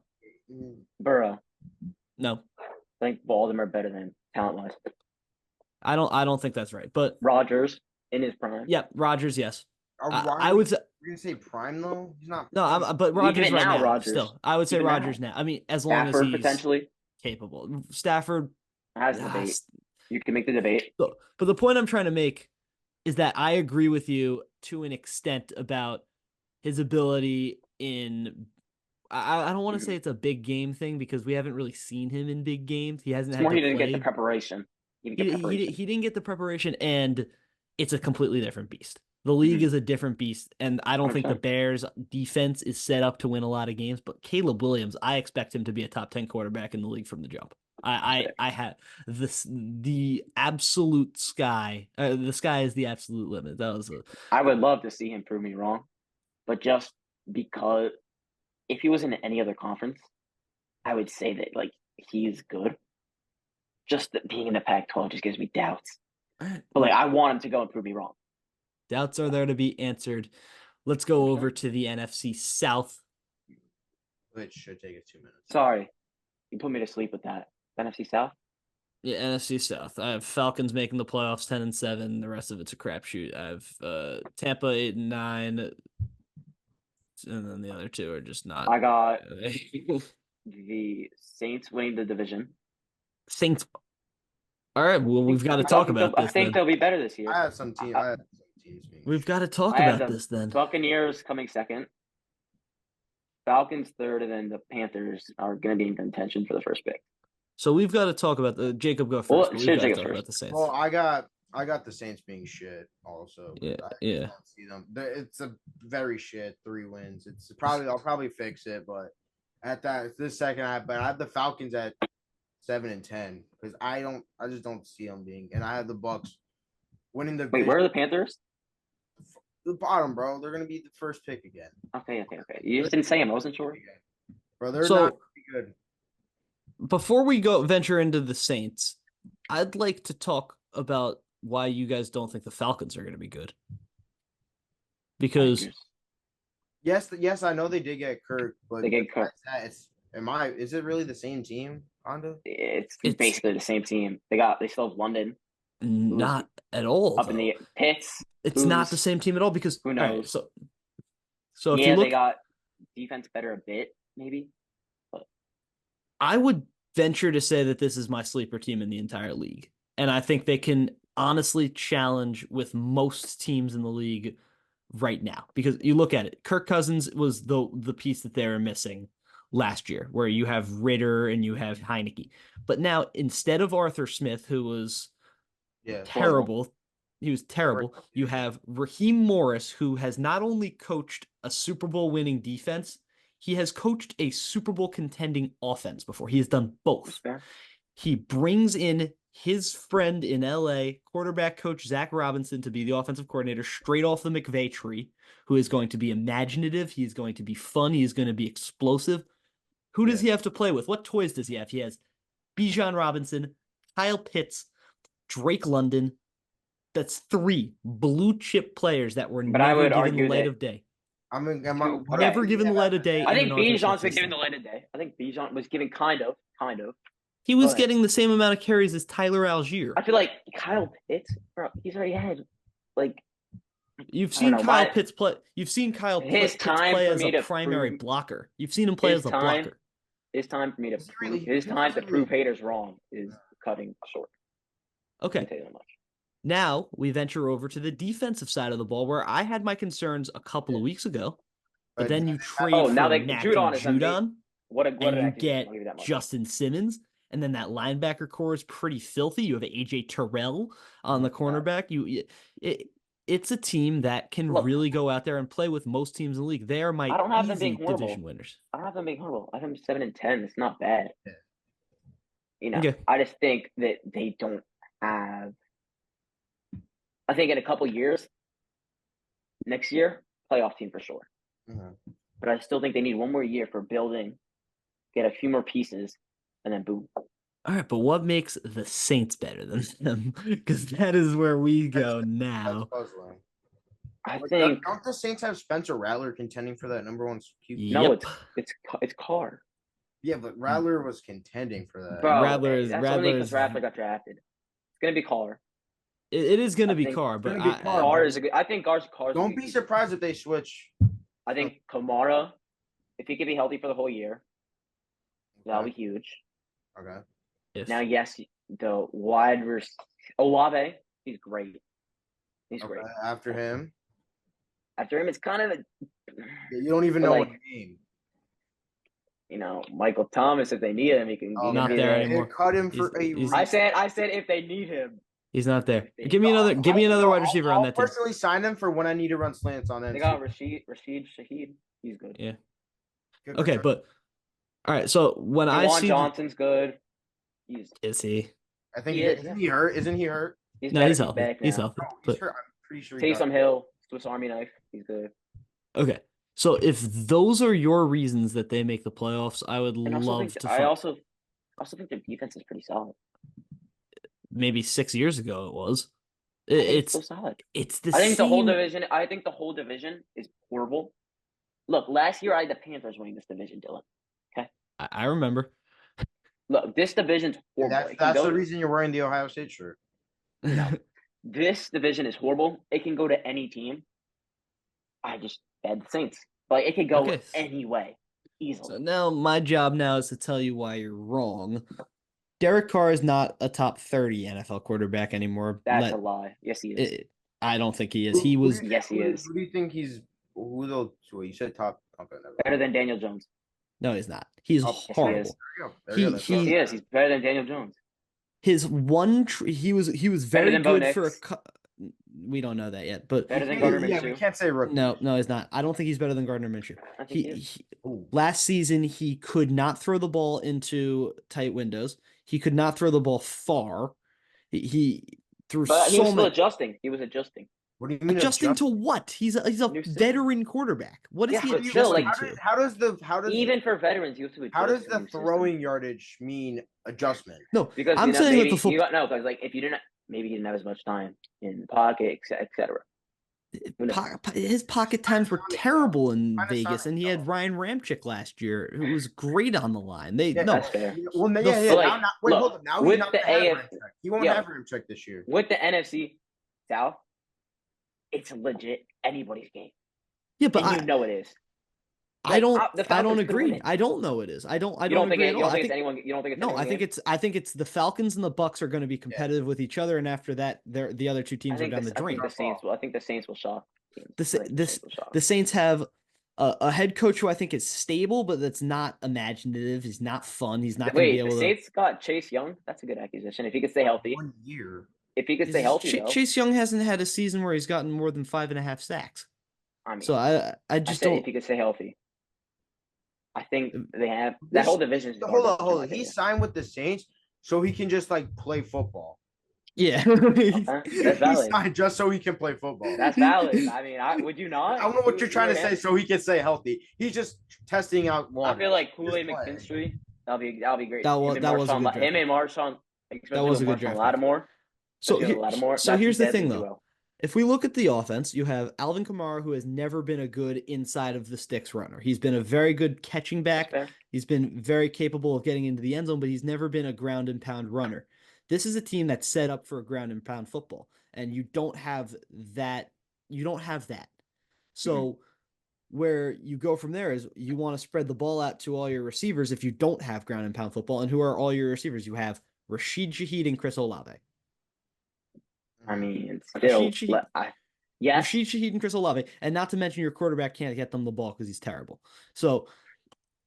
Burrow. no. I think all of them are better than talent wise. I don't think that's right. But Rodgers in his prime. yeah, Rodgers, yes. I We're would say gonna say prime though. He's not. no, but Even Rodgers right now, now, Rodgers. still. I would say Even Rodgers now. I mean, as long as Stafford he's potentially capable. Stafford has debate. You can make the debate. but the point I'm trying to make is that I agree with you to an extent about his ability in. I don't want to say it's a big game thing because we haven't really seen him in big games. He hasn't It's had more to he didn't play. get the preparation. He didn't get preparation. He didn't get the preparation, and it's a completely different beast. The league is a different beast, and I don't think the 100%. Bears' defense is set up to win a lot of games. But Caleb Williams, I expect him to be a top 10 quarterback in the league from the jump. I have the absolute sky. The sky is the absolute limit. That was I would love to see him prove me wrong, but just because if he was in any other conference, I would say that like he's good. Just that being in the Pac-12 just gives me doubts. But like I want him to go and prove me wrong. Doubts are there to be answered. Let's go Okay. over to the NFC South. Which should take us 2 minutes. Sorry, you put me to sleep with that. NFC South. Yeah, NFC South. I have Falcons making the playoffs 10-7. The rest of it's a crapshoot. I have Tampa 8-9, and then the other two are just not. I got the Saints winning the division. Saints. All right, well, we've got to talk about this. I think they'll be better this year. I have some teams. We've got to talk I have about the this then. Buccaneers coming second. Falcons third, and then the Panthers are going to be in contention for the first pick. So we've got to talk about the Jacob go first. Well, But should we've got to Jacob talk first. about the Saints. Well, I got the Saints being shit also. Yeah, I yeah. don't see them. It's a very shit 3 wins. I'll probably fix it, but at this second I have the Falcons at 7-10 because I just don't see them being, and I have the Bucks winning the. Wait, where are the Panthers? The bottom, bro. They're gonna be the first pick again. Okay. You just didn't say him. I wasn't sure. Bro, they're not good. Before we venture into the Saints, I'd like to talk about why you guys don't think the Falcons are going to be good. Because yes, I know they did get Kirk, but they get Kirk. Is it really the same team, Honda? It's basically the same team. They still have London. Not at all. Up in the pits. It's not the same team at all because who knows? Right, so if you look, they got defense better a bit, maybe. But I would venture to say that this is my sleeper team in the entire league. And I think they can honestly challenge with most teams in the league right now. Because you look at it, Kirk Cousins was the piece that they were missing last year, where you have Ritter and you have Heineke. But now, instead of Arthur Smith, who was terrible, he was terrible, you have Raheem Morris, who has not only coached a Super Bowl winning defense, he has coached a Super Bowl contending offense before. He has done both. He brings in his friend in LA, quarterback coach Zach Robinson, to be the offensive coordinator straight off the McVay tree, who is going to be imaginative. He is going to be fun. He is going to be explosive. Who does he have to play with? What toys does he have? He has Bijan Robinson, Kyle Pitts, Drake London. That's 3 blue chip players that were never given the light of day. Never given the light of day. I think Bijan's been given the light of day. I think Bijan was given kind of. He was getting the same amount of carries as Tyler Algier. I feel like Kyle Pitts, bro, he's already had You've seen Kyle Pitts play. You've seen Kyle Pitts play as a primary blocker. You've seen him play as a blocker. His time for me to prove haters wrong is cutting short. Okay. Now we venture over to the defensive side of the ball, where I had my concerns a couple of weeks ago, but then you trade for Judon, and you get Justin Simmons, and then that linebacker core is pretty filthy. You have AJ Terrell on the cornerback. it's a team that can Look, really go out there and play with most teams in the league. They are my I don't have them being easy horrible. division winners. I don't have them being horrible. I have them 7-10. It's not bad. Yeah. Okay. I just think that they don't have. I think in a couple years, next year, playoff team for sure. Mhm. But I still think they need one more year for building, get a few more pieces, and then boom. All right, but what makes the Saints better than them? Because that is where we go That's now. puzzling. I Like, think don't the Saints have Spencer Rattler contending for that number one QB? no, Yep. it's Carr. Yeah, but Rattler was contending for that. Bro, Rattler that's only because is Rattler got drafted. It's gonna be Carr. it is going to I be think Carr, it's but gonna be Carr. Carr is a good. I think Carr's a Don't good be QB. surprised if they switch. I think Kamara, if he can be healthy for the whole year, that'll be huge. Okay. if Now, yes, the wide receiver Olave, he's great. He's Okay. great. After him, After him, it's kind of you don't even But, know like, what name. Michael Thomas. If they need him, he can Not be there there. anymore. They cut him for He's- a he's- reason. I said if they need him. he's not there. They- Give me another wide receiver on I'll that team. personally sign him for when I need to run slants on They NC. got Rashid Shaheed. He's good. Yeah. Good Okay, return. but all right. So when I Juwan see Johnson's good. is he? I think he he is, isn't he hurt? Isn't he hurt? He's No, better. he's healthy. Back now. He's healthy. Oh, he's But hurt. I'm pretty sure he got Taysom Hill, Swiss Army knife. He's good. okay. So if those are your reasons that they make the playoffs, I would And also love think to I find. also think their defense is pretty solid. Maybe 6 years ago it was. I think It's so solid. it's the I think same. the whole division. I think the whole division is horrible. Look, last year I had the Panthers winning this division, Dylan. I remember. Look, this division's horrible. That's the reason you're wearing the Ohio State shirt. No. This division is horrible. It can go to any team. I just had the Saints. Like, it could go Okay. any way. So Easily. now my job now is to tell you why you're wrong. Derek Carr is not a top 30 NFL quarterback anymore. That's a lie. Yes, he is. I don't think he is. He was Yes, he is. Who do you think he's? Who you said top? Okay, never mind. Better than Daniel Jones. no, he's not. He's Oh, yes, he horrible. is. There you go. He- Yes, he is. He's better than Daniel Jones. His one he was very than Bo good for a Nix. we don't know that yet, but Better than Gardner Yeah, we Minshew. can't say rookie. no, he's not. I don't think he's better than Gardner Minshew. I think he is. Last season he could not throw the ball into tight windows. He could not throw the ball far. He threw But he so was still much. adjusting. He was adjusting. What do you mean Adjusting to what? He's a New system. veteran quarterback. What is Yeah, he but adjusting still, like, to? How does Even for veterans, you have to adjust. how does to a the new system. throwing yardage mean adjustment? No, Because I'm saying maybe that the you got because like if you didn't maybe he didn't have as much time in the pocket, etc. his pocket times were terrible in Kinda Vegas, Sonic and he had dog. Ryan Ramczyk last year, who was great on the line. They Yeah, no, That's fair. Well, The yeah. But, like, Now, wait, look, hold on. Now with he's not the gonna have AF Ramczyk. He won't yo. have Ramczyk this year. With the NFC South, it's legit anybody's game. yeah, but And you know it is. I don't the I Falcons don't could win agree. it. I don't know it is. I don't You don't think agree it, at you all. don't I think it's think anyone. You don't think it's no, anyone's game? I think it's the Falcons and the Bucks are going to be competitive with each other, and after that, the other two I teams are think down the drain. the Saints will. I think the Saints will shock. teams. The I think this Saints will shock. the Saints have a head coach who I think is stable, but that's not imaginative. He's not fun. He's not going to Wait, be the able to. Saints got Chase Young. That's a good acquisition. If he could stay healthy. 1 year. If he could stay healthy, though. Chase Young hasn't had a season where he's gotten more than 5.5 sacks. I mean, So I I just said don't. if he could stay healthy. I think they have that whole division. Is Hold garbage, in on. my He opinion. signed with the Saints so he can just like play football. Yeah. That's He valid. signed just so he can play football. That's valid. I mean, would you not? I don't know what You- you're trying you to were say. him? So he can stay healthy. He's just testing out I water. feel like Kool-Aid Just play. McKinstry. That'll be great. That Him was- and that was a Marshawn- good draft him and Marshawn. Especially was a with good Marshawn draft. Lattimore. So Especially with Lattimore, so that's a here's the deadly thing though. duo. If we look at the offense, you have Alvin Kamara, who has never been a good inside of the sticks runner. He's been a very good catching back. Fair. He's been very capable of getting into the end zone, but he's never been a ground and pound runner. This is a team that's set up for a ground and pound football, and you don't have that. You don't have that. So where you go from there is you want to spread the ball out to all your receivers if you don't have ground and pound football. And who are all your receivers? You have Rashid Shaheed and Chris Olave. I mean, Rashid still, Shaheed- yes. Rashid Shaheed and Chris Olave, and not to mention your quarterback can't get them the ball because he's terrible. So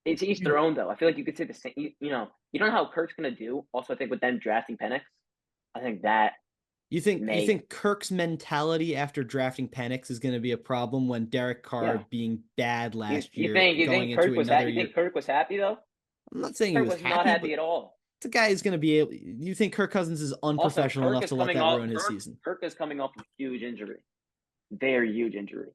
It's each their own, though. I feel like you could say the same. You know how Kirk's gonna do. Also, I think with them drafting Penix, I think that You May. think Kirk's mentality after drafting Penix is going to be a problem when Derek Carr Yeah. being bad last You year think going Kirk into was another you year? think Kirk was happy though? I'm not saying he Kirk was was not happy, happy but at all. the guy is going to be able. You think Kirk Cousins is Also, unprofessional Kirk enough is to let coming that off ruin his season? Kirk is coming off a huge injury, very huge injury.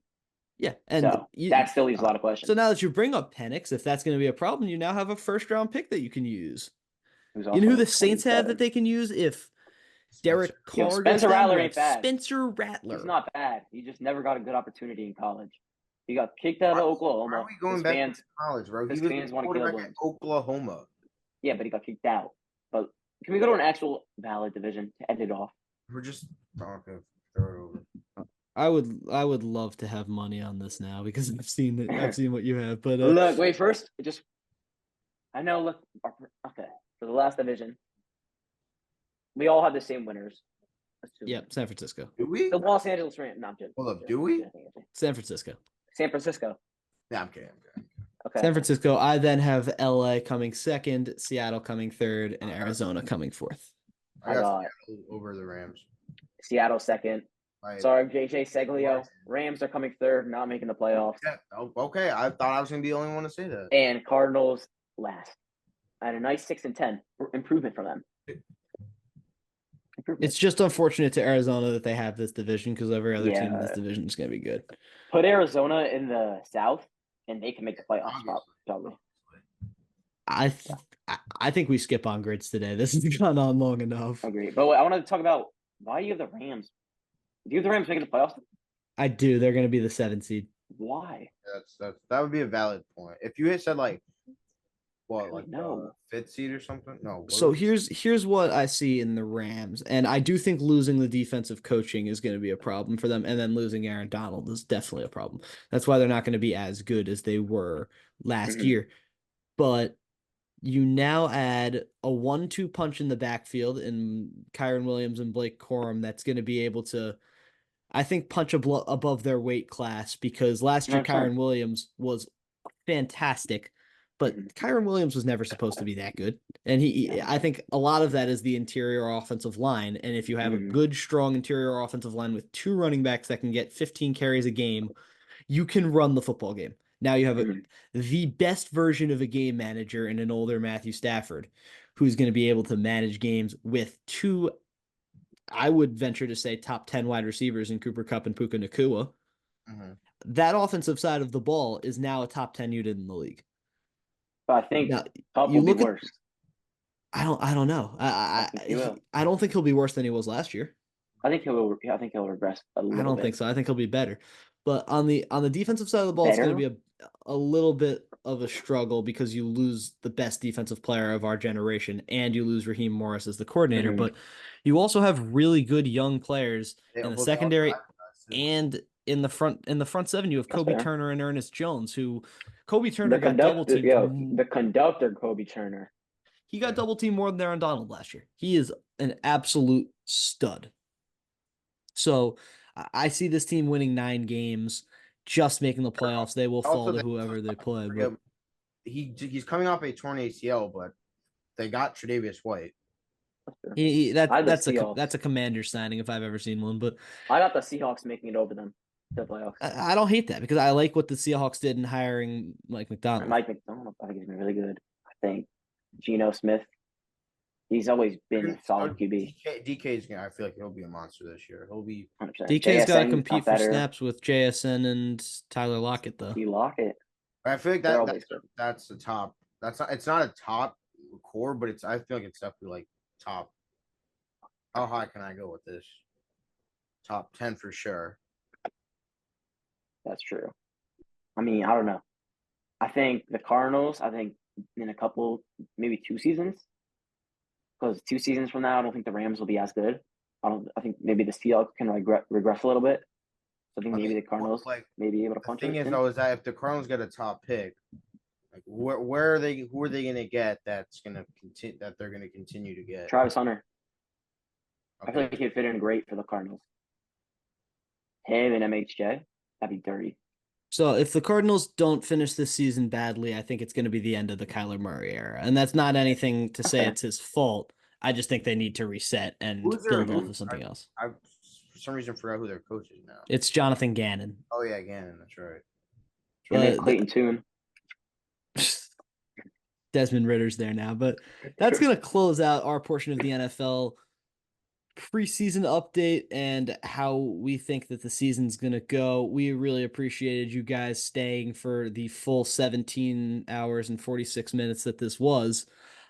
Yeah, and So that still leaves a lot of questions. So now that you bring up Penix, if that's going to be a problem, you now have a first round pick that you can use. You know who the Saints have that they can use if Derek Carr goes Spencer down? Rattler ain't bad. Spencer Rattler. He's not bad. He just never got a good opportunity in college. He got kicked out of Oklahoma. Why are we going back to college, bro? He was fans want to kill him. Oklahoma. Yeah, but he got kicked out. But can we go to an actual valid division to end it off? We're just talking. Throw it over. I would love to have money on this now because I've seen it. I've seen what you have, but look, wait first. I know. Look, okay. For the last division, we all have the same winners. Yep, San Francisco. Do we? The Los Angeles Rams. No, I'm kidding. Hold up, do we? San Francisco. San Francisco. Yeah, I'm kidding. Okay. San Francisco. I then have LA coming second, Seattle coming third, and Arizona coming fourth. I got Seattle over the Rams. Seattle second. Sorry, JJ Seglio. Rams are coming third, not making the playoffs. Yeah, okay. I thought I was going to be the only one to say that. And Cardinals last. I had a nice 6-10 improvement for them. It's just unfortunate to Arizona that they have this division because every other team in this division is going to be good. Put Arizona in the South, and they can make the playoffs probably. I think we skip on grids today. This has gone on long enough. Agree. But I wanted to talk about why you have the Rams. Do you have the Rams making the playoffs? I do. They're going to be the 7th seed. Why? That would be a valid point. If you had said like what, like no 5th seed or something? No. So here's what I see in the Rams, and I do think losing the defensive coaching is going to be a problem for them, and then losing Aaron Donald is definitely a problem. That's why they're not going to be as good as they were last year. But you now add a 1-2 punch in the backfield in Kyron Williams and Blake Corum that's going to be able to, I think, punch above their weight class because last year Kyron Williams was fantastic, but Kyron Williams was never supposed to be that good. And I think a lot of that is the interior offensive line. And if you have a good, strong interior offensive line with 2 running backs that can get 15 carries a game, you can run the football game. Now you have the best version of a game manager in an older Matthew Stafford, who's going to be able to manage games with 2, I would venture to say, top 10 wide receivers in Cooper Kupp and Puka Nacua. That offensive side of the ball is now a top 10 unit in the league. But I think Kupp will be worse. I don't know. I don't think he'll be worse than he was last year. I think he'll regress a little bit. I don't think so. I think he'll be better. But on the defensive side of the ball, it's going to be a little bit of a struggle because you lose the best defensive player of our generation and you lose Raheem Morris as the coordinator. But you also have really good young players in the secondary and in the front 7. You have Kobe Turner and Ernest Jones, who Kobe Turner got double teamed. The conductor, Kobe Turner. He got double teamed more than Aaron Donald last year. He is an absolute stud. So I see this team winning 9 games, just making the playoffs. They will fall to whoever they play. But he's coming off a torn ACL, but they got Tre'Davious White. That's a Commander signing if I've ever seen one. But I got the Seahawks making it over them to the playoffs. I don't hate that because I like what the Seahawks did in hiring Mike McDonald. Mike McDonald, I think he's been really good. I think Geno Smith. He's always been a solid QB. DK's I feel like he'll be a monster this year. He'll be 100%. DK's got to compete for snaps with JSN and Tyler Lockett, though. Lockett. I feel like that's the top. It's not a top core, but I feel like it's definitely like top. How high can I go with this? Top 10 for sure. That's true. I mean, I don't know. I think the Cardinals. In a couple, maybe 2 seasons. Because 2 seasons from now, I don't think the Rams will be as good. I think maybe the Seahawks can regress a little bit. So I think maybe the Cardinals may be able to punch it. The thing is, though, is that if the Cardinals get a top pick, like who are they going to get that's going to continue that they're going to continue to get? Travis Hunter. Okay. I feel like he'd fit in great for the Cardinals. Him and MHJ, that'd be dirty. So if the Cardinals don't finish this season badly, I think it's going to be the end of the Kyler Murray era. And that's not anything to say it's his fault. I just think they need to reset and Who's build off of something else. I for some reason forgot who their coach is now. It's Jonathan Gannon. Oh yeah, Gannon. That's right. And they have Clayton Tune. Desmond Ritter's there now, but that's going to close out our portion of the NFL preseason update and how we think that the season's going to go. We really appreciated you guys staying for the full 17 hours and 46 minutes that this was.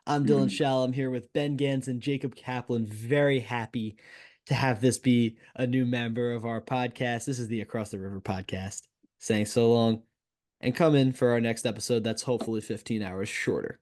I'm Dylan Shall. I'm here with Ben Gans and Jacob Kaplan. Very happy to have this be a new member of our podcast. This is the Across the River podcast. Saying so long and come in for our next episode that's hopefully 15 hours shorter.